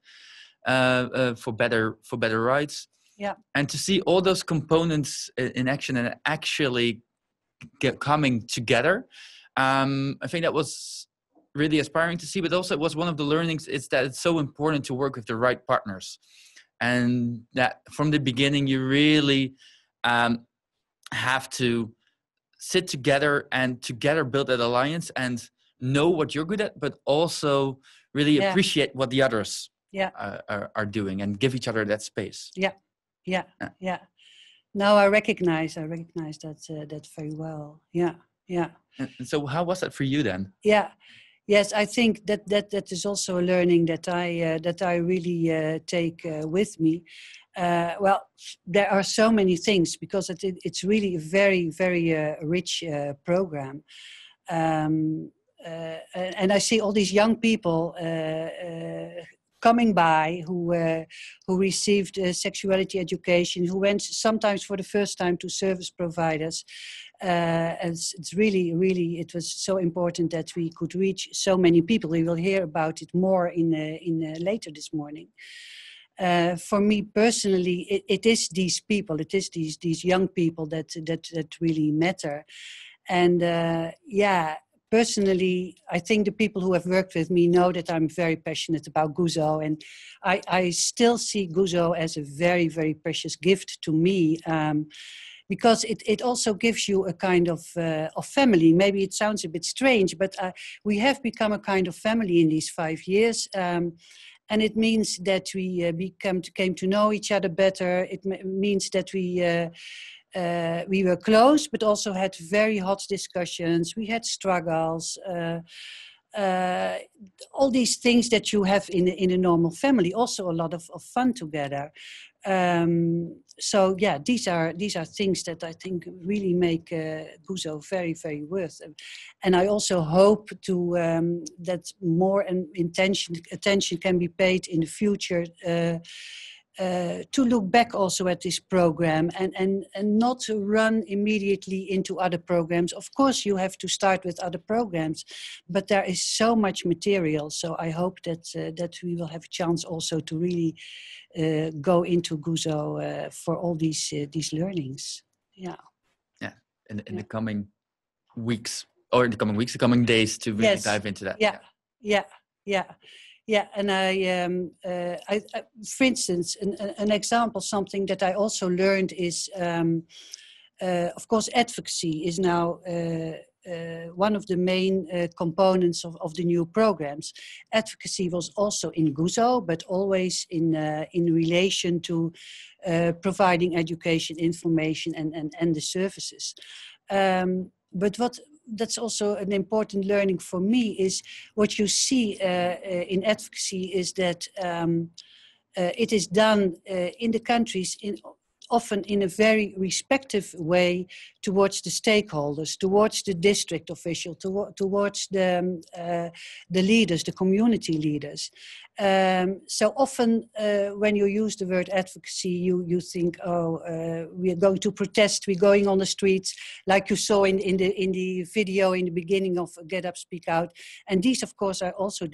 for better rights. Yeah. And to see all those components in action and actually coming together, I think that was really aspiring to see, but also it was one of the learnings is that it's so important to work with the right partners, and that from the beginning you really have to sit together and together build that alliance and know what you're good at, but also really appreciate what the others are doing and give each other that space. Yeah. No, I recognize that very well. Yeah. And so how was that for you then? Yes, I think that is also a learning that I really take with me. Well, there are so many things because it's really a very, very rich program. And I see all these young people coming by, who received sexuality education, who went sometimes for the first time to service providers. It's really, really, it was so important that we could reach so many people. We will hear about it more in later this morning. For me personally, it is these people, it is these young people that really matter. And personally, I think the people who have worked with me know that I'm very passionate about GUSO, and I still see GUSO as a very, very precious gift to me. Because it also gives you a kind of family. Maybe it sounds a bit strange, but we have become a kind of family in these 5 years. And it means that we came to know each other better. It means that we were close, but also had very hot discussions. We had struggles. All these things that you have in a normal family. Also a lot of fun together. So yeah, these are things that I think really make GUSO very, very worth. And I also hope to that more attention can be paid in the future to look back also at this program and not to run immediately into other programs. Of course, you have to start with other programs, but there is so much material. So I hope that we will have a chance also to really go into GUSO for all these learnings. Yeah. Yeah. In the coming weeks, or in the coming days, to really dive into that. Yeah, and I for instance, an example, something that I also learned is, of course, advocacy is now one of the main components of the new programs. Advocacy was also in GUSO, but always in relation to providing education, information, and the services. But that's also an important learning for me is what you see in advocacy is that it is done in the countries often in a very respectful way towards the stakeholders, towards the district official, towards the leaders, the community leaders. So often when you use the word advocacy, you think, we are going to protest, we're going on the streets, like you saw in the video in the beginning of Get Up, Speak Out. And these, of course, are also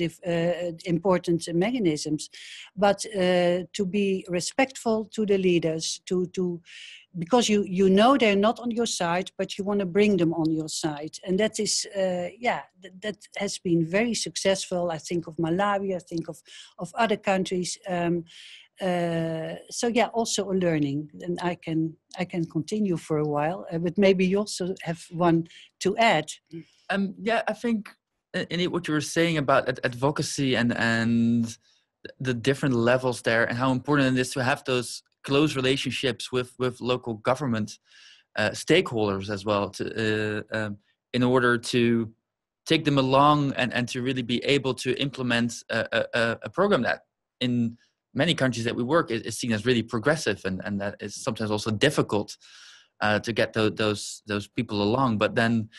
important mechanisms. But to be respectful to the leaders, because you know they're not on your side, but you want to bring them on your side. And that is, that has been very successful. I think of Malawi, I think of other countries. So yeah, also a learning. And I can continue for a while, but maybe you also have one to add. Yeah, I think indeed what you were saying about advocacy and the different levels there, and how important it is to have those close relationships with local government stakeholders as well, in order to take them along and to really be able to implement a program that in many countries that we work is seen as really progressive, and that is sometimes also difficult to get those people along. But then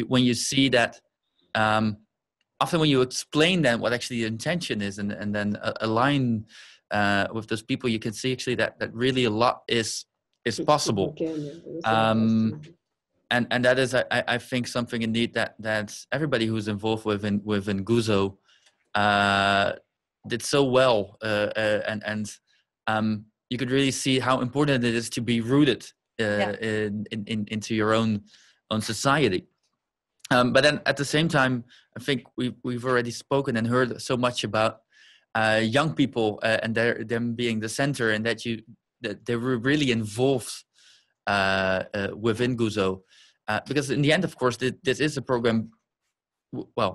when you see that, often when you explain then what actually the intention is and then align with those people, you can see actually that really a lot is possible. And that is, I think, something indeed that everybody who's involved within GUSO did so well, and you could really see how important it is to be rooted into your own society. But then at the same time, I think we've already spoken and heard so much about young people and them being the center, and that they were really involved within GUSO, because in the end, of course, this is a program,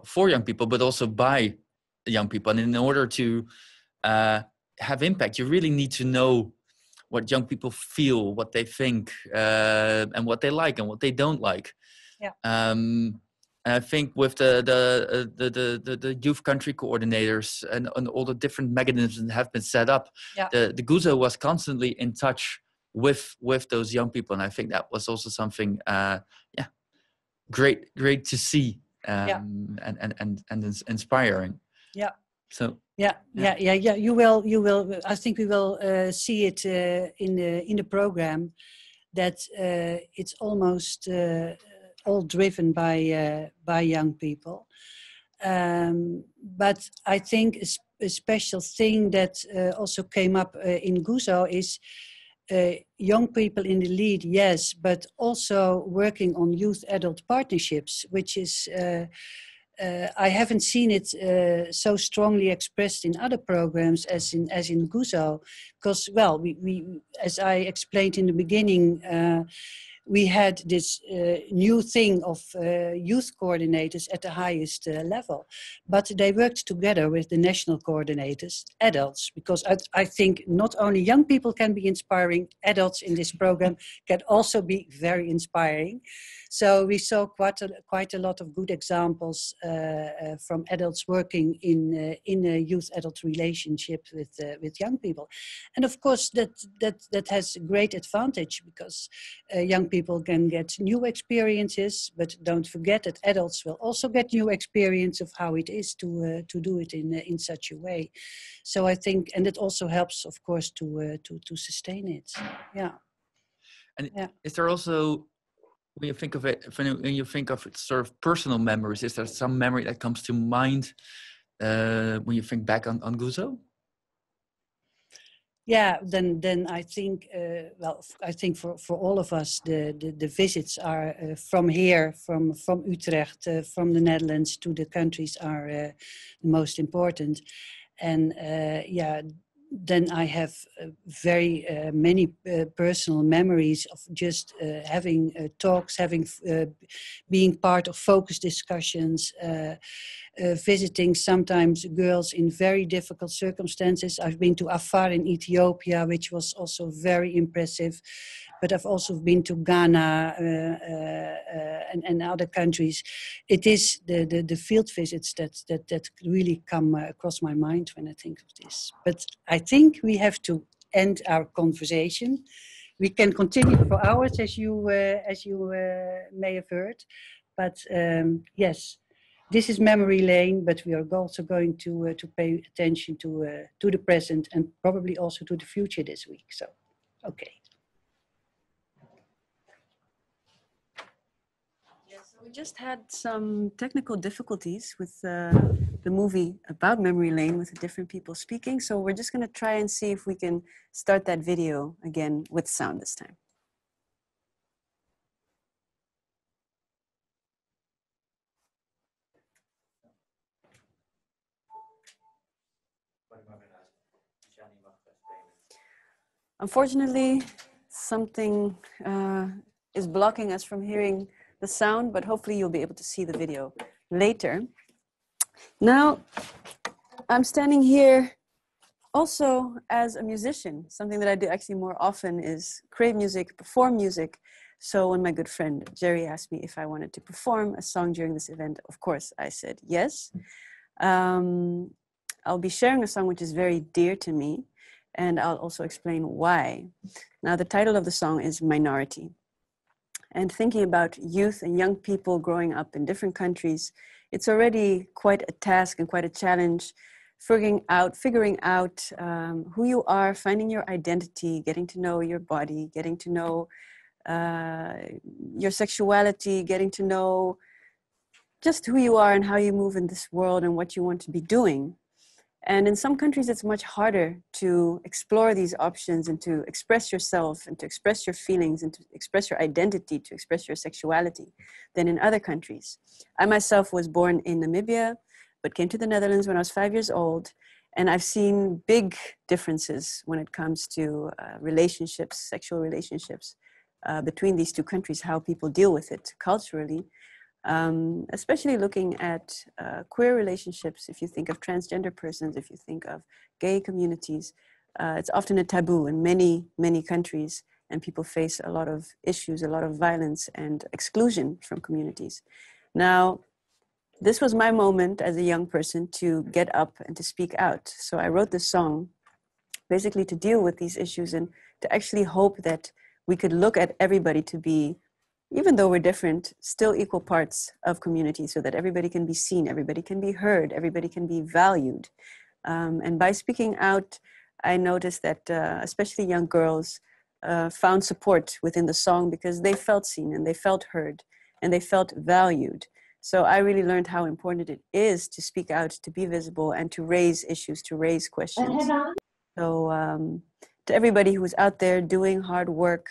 for young people, but also by young people. And in order to have impact, you really need to know what young people feel, what they think, and what they like and what they don't like. Yeah. And I think with the youth country coordinators and all the different mechanisms that have been set up, the GUSO was constantly in touch with those young people, and I think that was also something, great to see, and inspiring. Yeah. So yeah. You will. I think we will see it in the program that it's almost all driven by young people. But I think a special thing that also came up in GUSO is young people in the lead, yes, but also working on youth-adult partnerships, which is, I haven't seen it so strongly expressed in other programs as in GUSO, because, well, we as I explained in the beginning, we had this new thing of youth coordinators at the highest level. But they worked together with the national coordinators, adults, because I think not only young people can be inspiring, adults in this program can also be very inspiring. So we saw quite a lot of good examples from adults working in a youth-adult relationship with young people. And of course, that has a great advantage because young people can get new experiences, but don't forget that adults will also get new experience of how it is to do it in such a way. So I think, and it also helps, of course, to sustain it. Yeah. And is there also, when you think of it, when you think of it, sort of personal memories, is there some memory that comes to mind when you think back on GUSO? Yeah, then I think, well, I think for all of us, the visits are from here, from Utrecht, from the Netherlands to the countries are the most important. And yeah, then I have very many personal memories of just having talks, being part of focus discussions, visiting sometimes girls in very difficult circumstances. I've been to Afar in Ethiopia, which was also very impressive. But I've also been to Ghana and other countries. It is the field visits that really come across my mind when I think of this. But I think we have to end our conversation. We can continue for hours, as you may have heard. But yes, this is memory lane. But we are also going to pay attention to the present and probably also to the future this week. So, okay. We just had some technical difficulties with the movie about memory lane with the different people speaking. So we're just going to try and see if we can start that video again with sound this time. Unfortunately, something is blocking us from hearing the sound, but hopefully you'll be able to see the video later. Now, I'm standing here also as a musician. Something that I do actually more often is create music, perform music. So when my good friend Jerry asked me if I wanted to perform a song during this event, of course I said yes. I'll be sharing a song which is very dear to me, and I'll also explain why. Now, the title of the song is Minority. And thinking about youth and young people growing up in different countries, it's already quite a task and quite a challenge figuring out who you are, finding your identity, getting to know your body, getting to know your sexuality, getting to know just who you are and how you move in this world and what you want to be doing. And in some countries, it's much harder to explore these options and to express yourself and to express your feelings and to express your identity, to express your sexuality than in other countries. I myself was born in Namibia, but came to the Netherlands when I was 5 years old. And I've seen big differences when it comes to relationships, sexual relationships between these two countries, how people deal with it culturally. Especially looking at queer relationships, if you think of transgender persons, if you think of gay communities, it's often a taboo in many, many countries, and people face a lot of issues, a lot of violence and exclusion from communities. Now, this was my moment as a young person to get up and to speak out. So I wrote this song basically to deal with these issues and to actually hope that we could look at everybody to be, even though we're different, still equal parts of community so that everybody can be seen, everybody can be heard, everybody can be valued. And by speaking out, I noticed that especially young girls found support within the song because they felt seen and they felt heard and they felt valued. So I really learned how important it is to speak out, to be visible, and to raise issues, to raise questions. So to everybody who's out there doing hard work,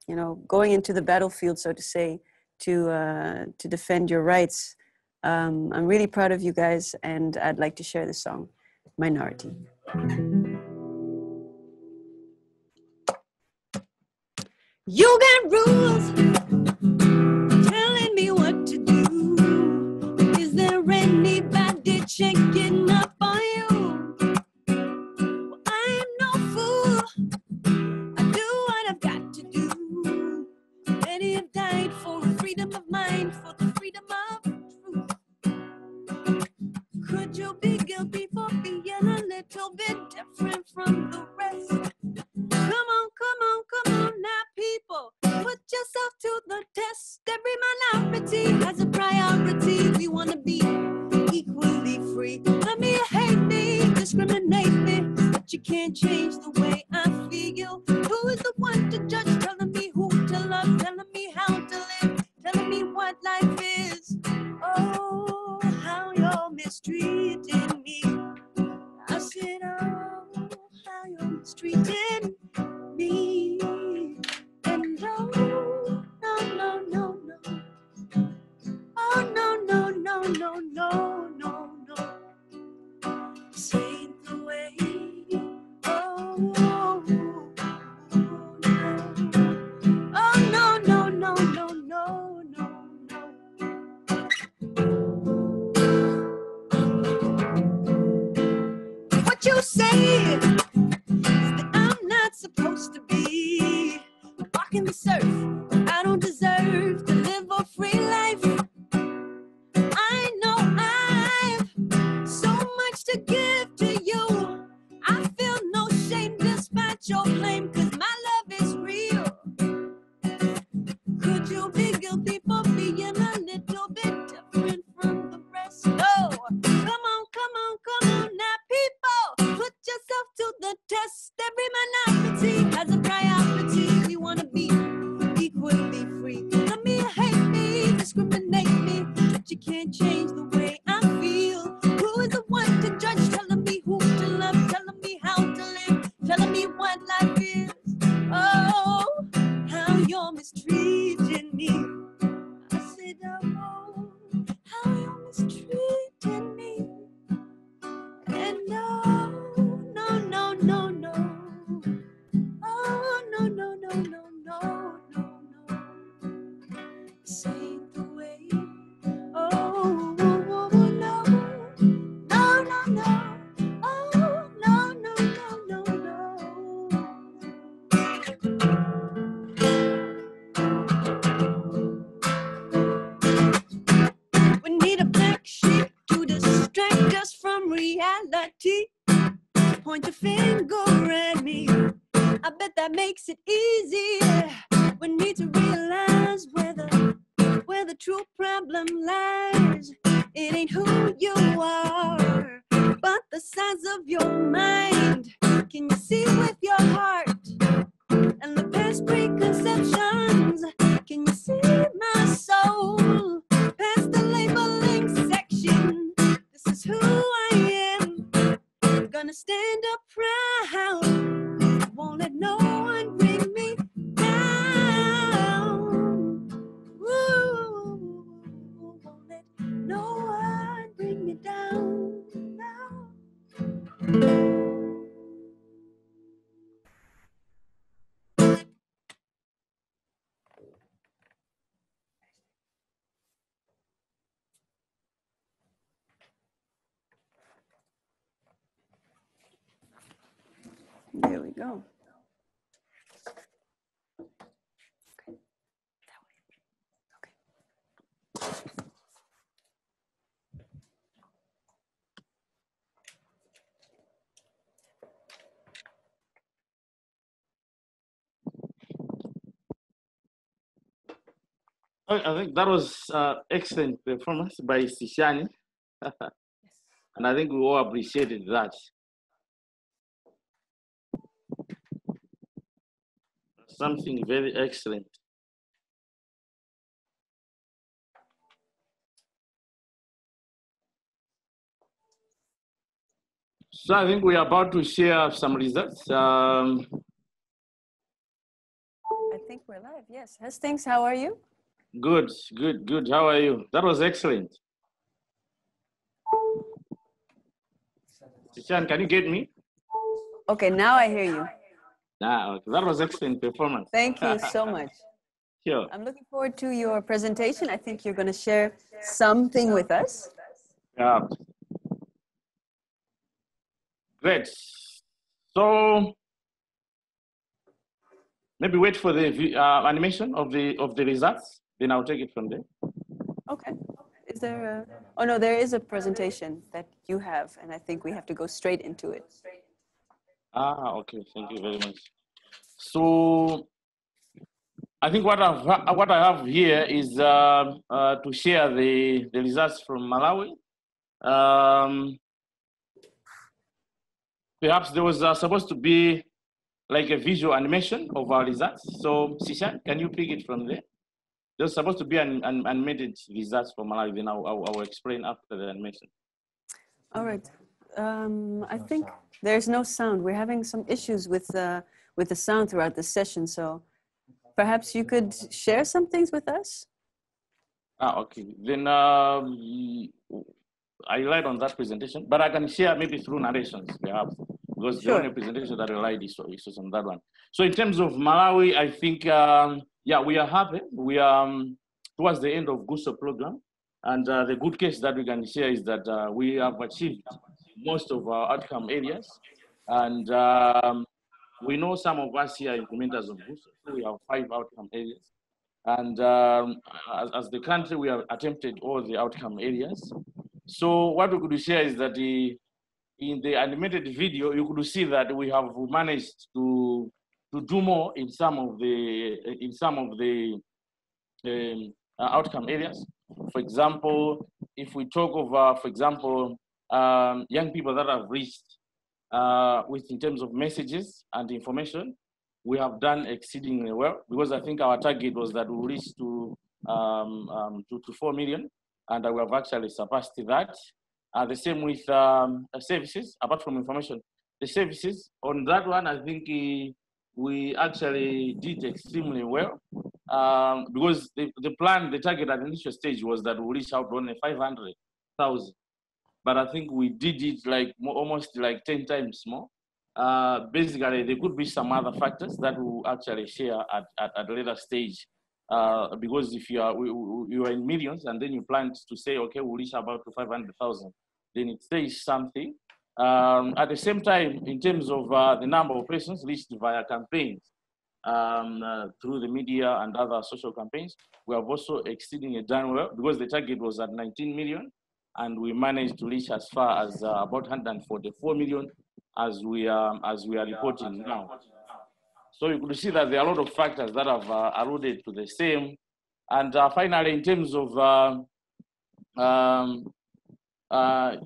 you know, going into the battlefield, so to say, to defend your rights, I'm really proud of you guys, and I'd like to share this song, Minority. You got rules telling me what to do. Is there anybody checking up on you? Well, I am no fool. I do what I've got to do. Many have died for freedom of mind, for the freedom of truth. Could you be guilty for being a little bit different from the rest? Come on, come on, come on now, people. Put yourself to the test. Every minority has a priority. We want to be equally free. Let me hate me, discriminate me, but you can't change the way I feel. Who is the one to judge? Telling me who to love, telling me how to live, telling me what life is. Oh, how you're mistreating me. I said, oh, how you're mistreating me. And oh, no, no, no, no. Oh, no, no, no, no, no, no, no. This ain't the way. Oh, oh, oh, no. Oh, no, no, no, no, no, no. What you say is that I'm not supposed to be walking the surf. I don't deserve to live a free life. I know I've so much to give to you. I feel no shame despite your claim, cause my love is real. Could you be guilty for being a little bit different from the rest? No. Come on, come on, come on now, people. Put yourself to the test. Every minority has a priority. We want to be equally free. Let me hate me, discriminate me, but you can't change the way I feel. Who is the one to judge? Telling me who to love, telling me how to live, telling me what life is. Oh, how you're mistreating me. I said, oh, how you're mistreating me. And no, no, no, no, no. Oh, no, no, no, no, no, no, no. This ain't the way. Oh, oh, oh, oh, no. No, no, no. Oh, no, no, no, no, no. We need a black sheep to distract us from reality. Point your finger at me. I bet that makes it easy. We need to realize where the true problem lies. It ain't who you are, but the size of your mind. Can you see with your heart and the past preconceptions? Can you see my soul past the labeling section? This is who I am. Gonna stand up proud. Won't let no one bring me down. Ooh, won't let no one bring me down. There we go. I think that was excellent performance by Sishani. And I think we all appreciated that. Something very excellent. So I think we are about to share some results. I think we're live, yes. Hastings, how are you? Good, good, good. How are you? That was excellent. Sishan, can you get me? Okay, now I hear you. Okay. That was excellent performance. Thank you so much. Sure. I'm looking forward to your presentation. I think you're going to share something with us. Yeah. Great. So maybe wait for the animation of the results. Then I'll take it from there. Okay. Is there a... Oh, no, there is a presentation that you have, and I think we have to go straight into it. Okay. Thank you very much. So I think what I have here is to share the results from Malawi. Perhaps there was supposed to be like a visual animation of our results. So Sishan, can you pick it from there? There's supposed to be an animated results for Malawi. Then I will explain after the animation. All right. I think there's no sound. We're having some issues with the sound throughout the session. So perhaps you could share some things with us? Okay. Then I relied on that presentation, but I can share maybe through narrations, perhaps, because the only presentation that I relied is on that one. So in terms of Malawi, I think, yeah, we are happy. We are towards the end of GUSO program. And the good case that we can share is that we have achieved most of our outcome areas. And we know some of us here are implementers of GUSO. So we have 5 outcome areas. And as the country, we have attempted all the outcome areas. So what we could share is that in the animated video, you could see that we have managed to do more in some of the outcome areas. For example, if we talk of, for example, young people that have reached in terms of messages and information, we have done exceedingly well, because I think our target was that we reach to 4 million, and we have actually surpassed that. The same with services, apart from information. The services, on that one, I think we actually did extremely well, because the target at the initial stage was that we reach out only 500,000. But I think we did it like almost like 10 times more. Basically, there could be some other factors that we'll actually share at a later stage. Because if you are in millions and then you plan to say, okay, we'll reach about to 500,000, then it says something. At the same time, in terms of the number of persons reached via campaigns, through the media and other social campaigns, we have also exceeding done well, because the target was at 19 million, and we managed to reach as far as about 144 million as we are reporting now. So you could see that there are a lot of factors that have alluded to the same. And finally, in terms of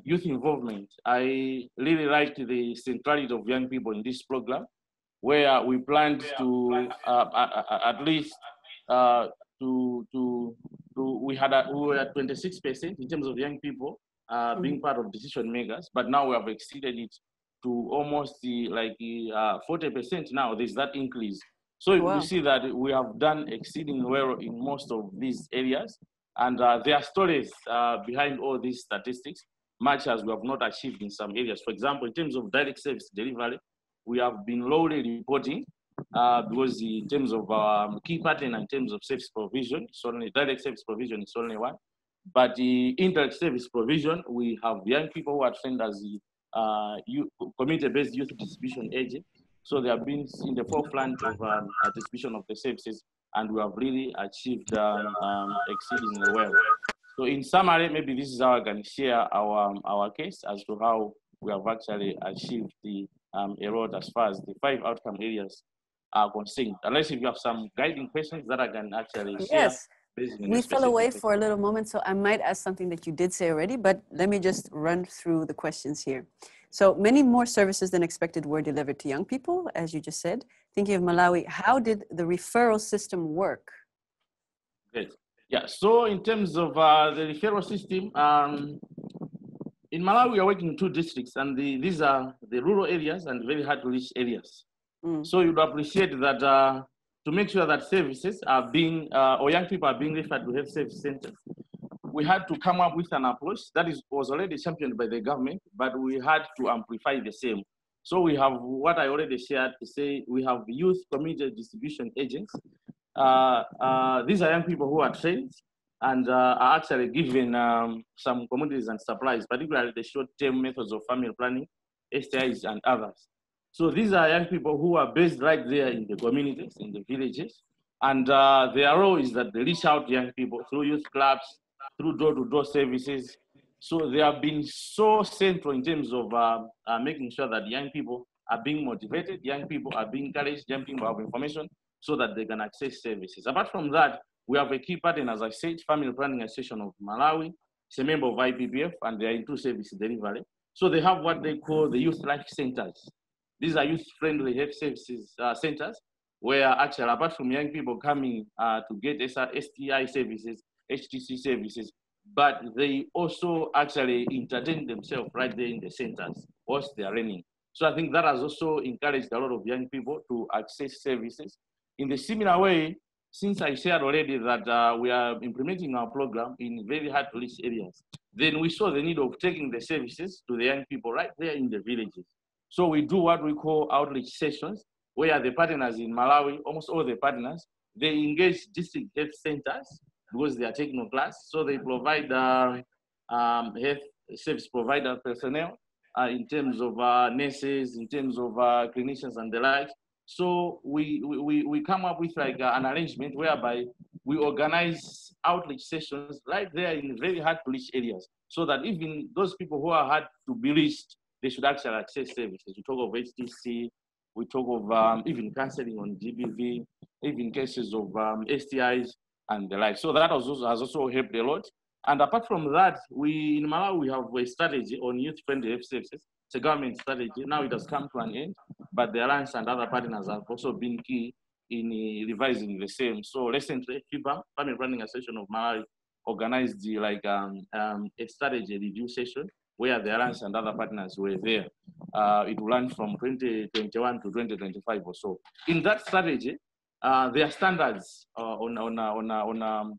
youth involvement, I really liked the centrality of young people in this program, where we planned to at least we were at 26% in terms of young people being part of decision makers, but now we have exceeded it to almost like 40% now. There's that increase. So you see that we have done exceedingly well in most of these areas, and there are stories behind all these statistics, much as we have not achieved in some areas. For example, in terms of direct service delivery, we have been lowly reporting because in terms of key pattern, in terms of service provision, it's only direct service provision is only one. But the indirect service provision, we have young people who are trained as the community-based youth distribution agent. So they have been in the forefront of distribution of the services, and we have really achieved exceedingly well. So in summary, maybe this is how I can share our case as to how we have actually achieved the a lot as far as the 5 outcome areas are concerned. Unless if you have some guiding questions that I can actually share. Yes, We fell away for a little moment, so I might ask something that you did say already, but let me just run through the questions here. So many more services than expected were delivered to young people, as you just said. Thinking of Malawi, how did the referral system work? Great. Yeah, so in terms of the referral system, in Malawi, we are working in 2 districts, and these are the rural areas and very hard to reach areas. So you'd appreciate that to make sure that services are being, or young people are being referred to health service centers, we had to come up with an approach that was already championed by the government, but we had to amplify the same. So we have what I already shared to say, we have youth community distribution agents. These are young people who are trained and are actually given some commodities and supplies, particularly the short-term methods of family planning, STIs, and others. So these are young people who are based right there in the communities, in the villages, and their role is that they reach out to young people through youth clubs, through door-to-door services. So they have been so central in terms of making sure that young people are being motivated, young people are being encouraged, young people have information so that they can access services. Apart from that, we have a key partner, as I said, Family Planning Association of Malawi. It's a member of IPPF, and they are into service delivery. So they have what they call the youth life centers. These are youth-friendly health services centers, where actually, apart from young people coming to get STI services, HTC services, but they also actually entertain themselves right there in the centers whilst they are running. So I think that has also encouraged a lot of young people to access services. In the similar way, since I shared already that we are implementing our program in very hard to reach areas, then we saw the need of taking the services to the young people right there in the villages. So we do what we call outreach sessions, where the partners in Malawi, almost all the partners, they engage district health centers because they are taking a class. So they provide health service provider personnel in terms of nurses, in terms of clinicians and the like. So we come up with like an arrangement whereby we organize outreach sessions right there in very hard to reach areas, so that even those people who are hard to be reached, they should actually access services. We talk of HTC, we talk of even counseling on GBV, even cases of STIs and the like. So that has also helped a lot. And apart from that, we in Malawi, we have a strategy on youth-friendly health services. It's a government strategy. Now it has come to an end, but the Alliance and other partners have also been key in revising the same. So recently, FIBA, Family Planning Association of Malawi, organized the, a strategy review session where the Alliance and other partners were there. It will run from 2021 to 2025 or so. In that strategy, there are standards on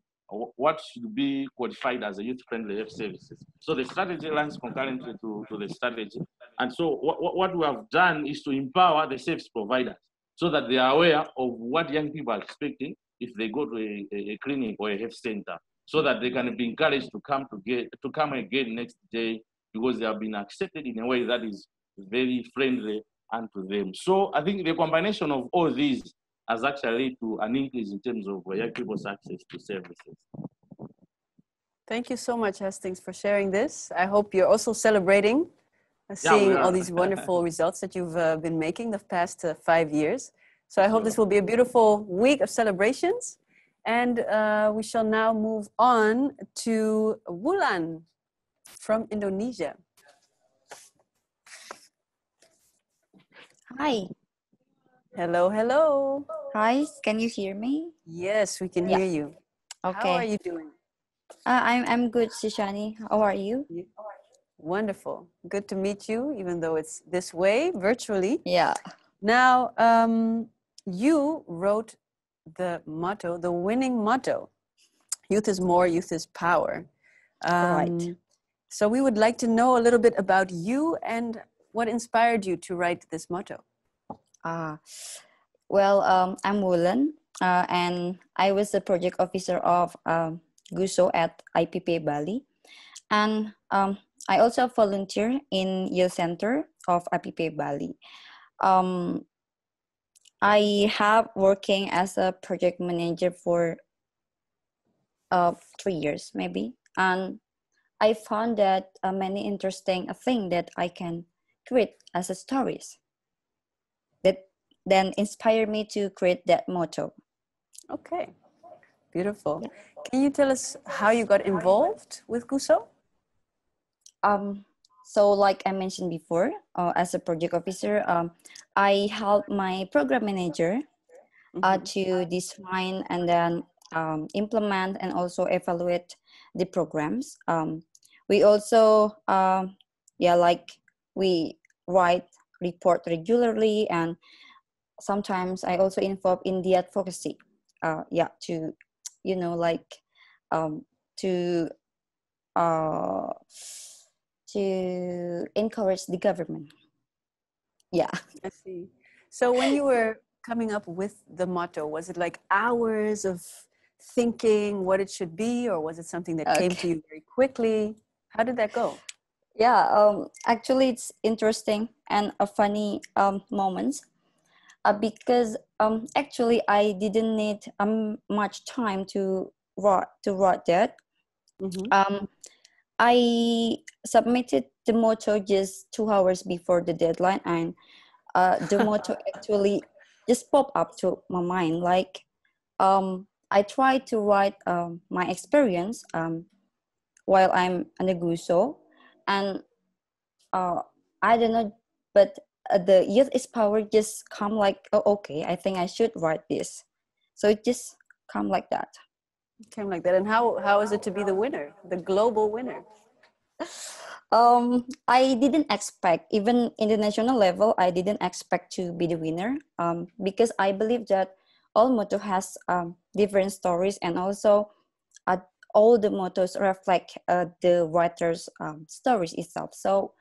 what should be qualified as a youth-friendly health services. So the strategy runs concurrently to the strategy. And so what we have done is to empower the service providers so that they are aware of what young people are expecting if they go to a clinic or a health center, so that they can be encouraged to come again next day, because they have been accepted in a way that is very friendly unto them. So I think the combination of all these has actually led to an increase in terms of young people's access to services. Thank you so much, Hastings, for sharing this. I hope you're also celebrating seeing all these wonderful results that you've been making the past 5 years. So I hope this will be a beautiful week of celebrations. And we shall now move on to Wulan from Indonesia. Hi. Hello, hello. Hi, can you hear me? Yes, we can hear you. Okay. How are you doing? I'm good, Shishani. How are you? Wonderful. Good to meet you, even though it's this way, virtually. Yeah. Now, you wrote the motto, the winning motto. Youth is more, youth is power. Right. So we would like to know a little bit about you and what inspired you to write this motto. Well, I'm Wulan, and I was the project officer of GUSO at IPP Bali. And I also volunteer in Youth Center of IPP Bali. I have working as a project manager for 3 years maybe, and I found that many interesting thing that I can create as a stories that then inspire me to create that motto. Okay, Beautiful. Can you tell us how you got involved with GUSO? So like I mentioned before, as a project officer, I helped my program manager to design and then implement and also evaluate the programs. We also, we write report regularly, and sometimes I also involve in the advocacy. To, um, to uh, to encourage the government. Yeah. I see. So when you were coming up with the motto, was it like hours of thinking what it should be, or was it something that came to you very quickly? How did that go? Yeah, actually it's interesting and a funny moments because actually I didn't need much time to write that. I submitted the motto just 2 hours before the deadline, and the motto actually just popped up to my mind. Like I tried to write my experience while I'm in the GUSO, and I don't know, but the youth is power just come like, oh, okay, I think I should write this. So it just come like that. Came like that. And how is it to be the winner, the global winner? I didn't expect, even in the national level, I didn't expect to be the winner because I believe that all motto has different stories, and also all the mottos reflect the writer's stories itself. So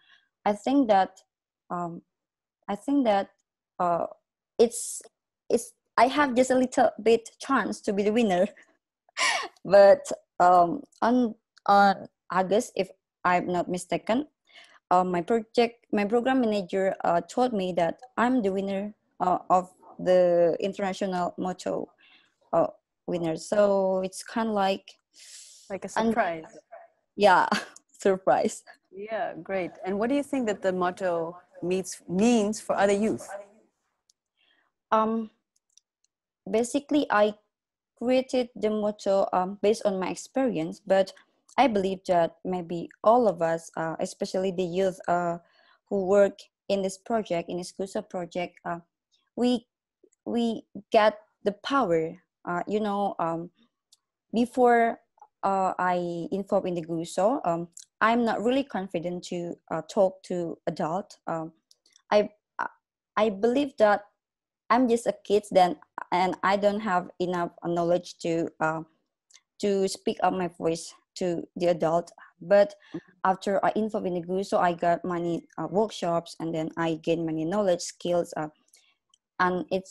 I think that it's I have just a little bit chance to be the winner. But on August, if I'm not mistaken, my program manager told me that I'm the winner of the international motto winner. So it's kind of like a surprise. Yeah, surprise. Yeah, great. And what do you think that the motto means for other youth? Basically, I created the motto based on my experience, but I believe that maybe all of us, especially the youth who work in this project, in this GUSO project, we get the power. Before I involve in the GUSO, I'm not really confident to talk to adult. I believe that I'm just a kid then, and I don't have enough knowledge to speak up my voice to the adult. But after I involved in the GUSO, I got many workshops, and then I gained many knowledge, skills, and it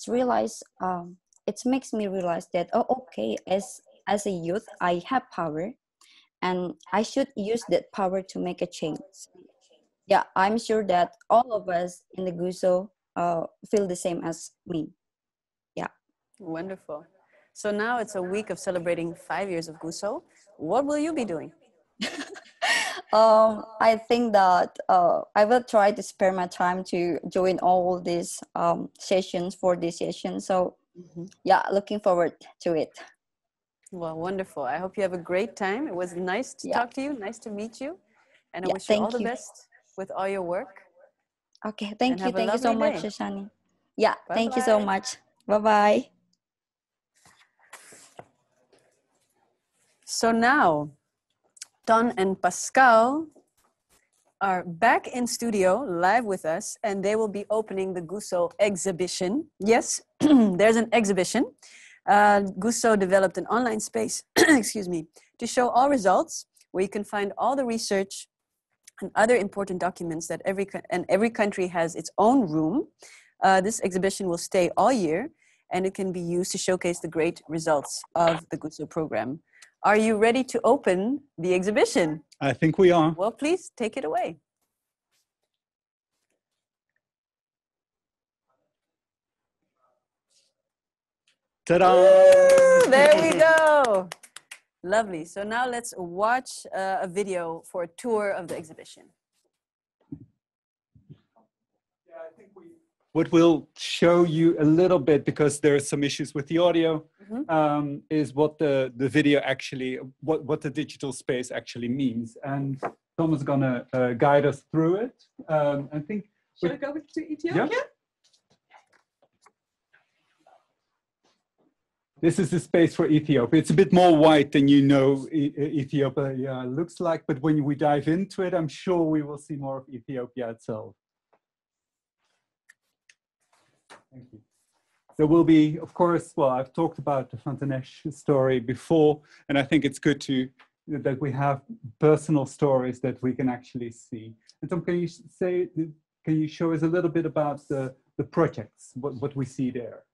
makes me realize that, oh, okay, as a youth, I have power, and I should use that power to make a change. Yeah, I'm sure that all of us in the GUSO feel the same as me. Yeah. Wonderful. So now it's a week of celebrating 5 years of GUSO. What will you be doing? I think that I will try to spare my time to join all these sessions for this session. So yeah, looking forward to it. Well, wonderful. I hope you have a great time. It was nice to talk to you, nice to meet you. And I wish you all the best with all your work. Okay, thank you so much, day. Shani. Yeah, Bye-bye. thank you so much. Bye-bye. So now, Ton and Pascal are back in studio live with us, and they will be opening the GUSO exhibition. Yes, there's an exhibition. GUSO developed an online space, excuse me, to show all results, where you can find all the research and other important documents that every country has its own room. This exhibition will stay all year, and it can be used to showcase the great results of the GUSO program. Are you ready to open the exhibition? I think we are. Well, please take it away. Ta-da! There we go. Lovely. So now let's watch a video for a tour of the exhibition. What we'll show you a little bit, because there are some issues with the audio, is what the video actually, what the digital space actually means. And Tom is gonna guide us through it. I think. Shall we go to Ethiopia? Yeah. This is the space for Ethiopia. It's a bit more white than you know Ethiopia looks like, but when we dive into it, I'm sure we will see more of Ethiopia itself. Thank you. There will be, of course, well, I've talked about the Fontanesh story before, and I think it's good that we have personal stories that we can actually see. And Tom, can you show us a little bit about the projects, what we see there?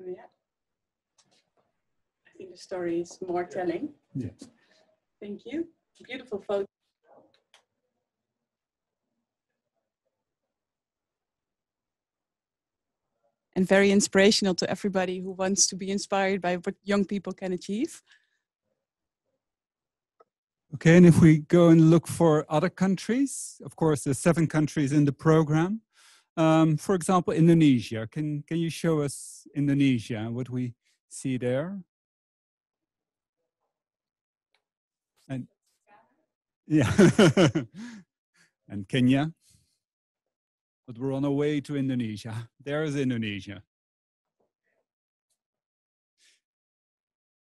Yeah. I think the story is more telling. Yeah. Thank you. Beautiful photo. And very inspirational to everybody who wants to be inspired by what young people can achieve. Okay, and if we go and look for other countries, of course, there's 7 countries in the program. For example, Indonesia. Can you show us Indonesia, what we see there? And yeah, and Kenya. But we're on our way to Indonesia. There is Indonesia.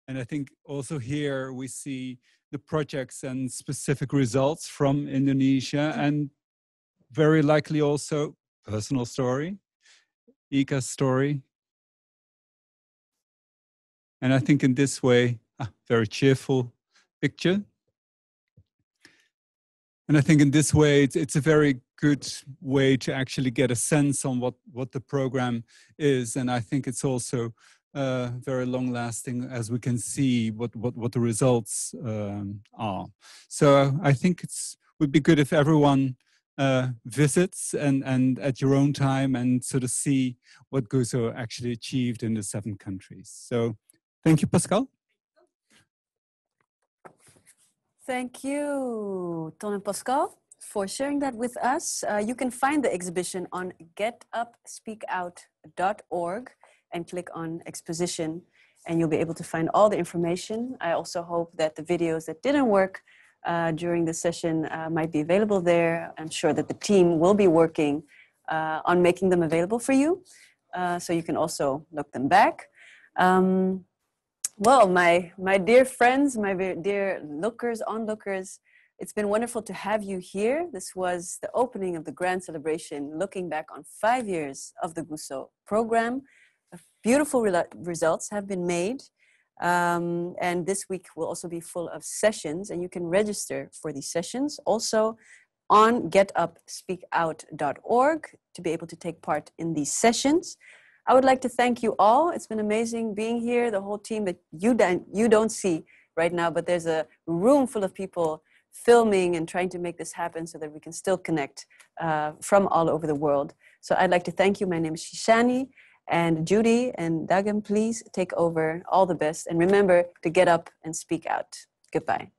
And I think also here we see the projects and specific results from Indonesia, and very likely also personal story, Ika's story. And I think in this way, very cheerful picture. And I think in this way, it's a very good way to actually get a sense on what the program is. And I think it's also very long lasting, as we can see what the results are. So I think would be good if everyone visits and at your own time and sort of see what GUSO actually achieved in the 7 countries. So thank you, Pascal. Thank you, Ton and Pascal, for sharing that with us. You can find the exhibition on getupspeakout.org and click on exposition, and you'll be able to find all the information. I also hope that the videos that didn't work during the session might be available there. I'm sure that the team will be working on making them available for you, so you can also look them back. Well, my dear friends, my dear onlookers, it's been wonderful to have you here. This was the opening of the grand celebration, looking back on 5 years of the GUSO program. Beautiful results have been made. And this week will also be full of sessions, and you can register for these sessions also on getupspeakout.org to be able to take part in these sessions. I would like to thank you all. It's been amazing being here, the whole team that you don't see right now, but there's a room full of people filming and trying to make this happen so that we can still connect from all over the world. So I'd like to thank you. My name is Shishani, and Judy and Dagan, please take over. All the best. And remember to get up and speak out. Goodbye.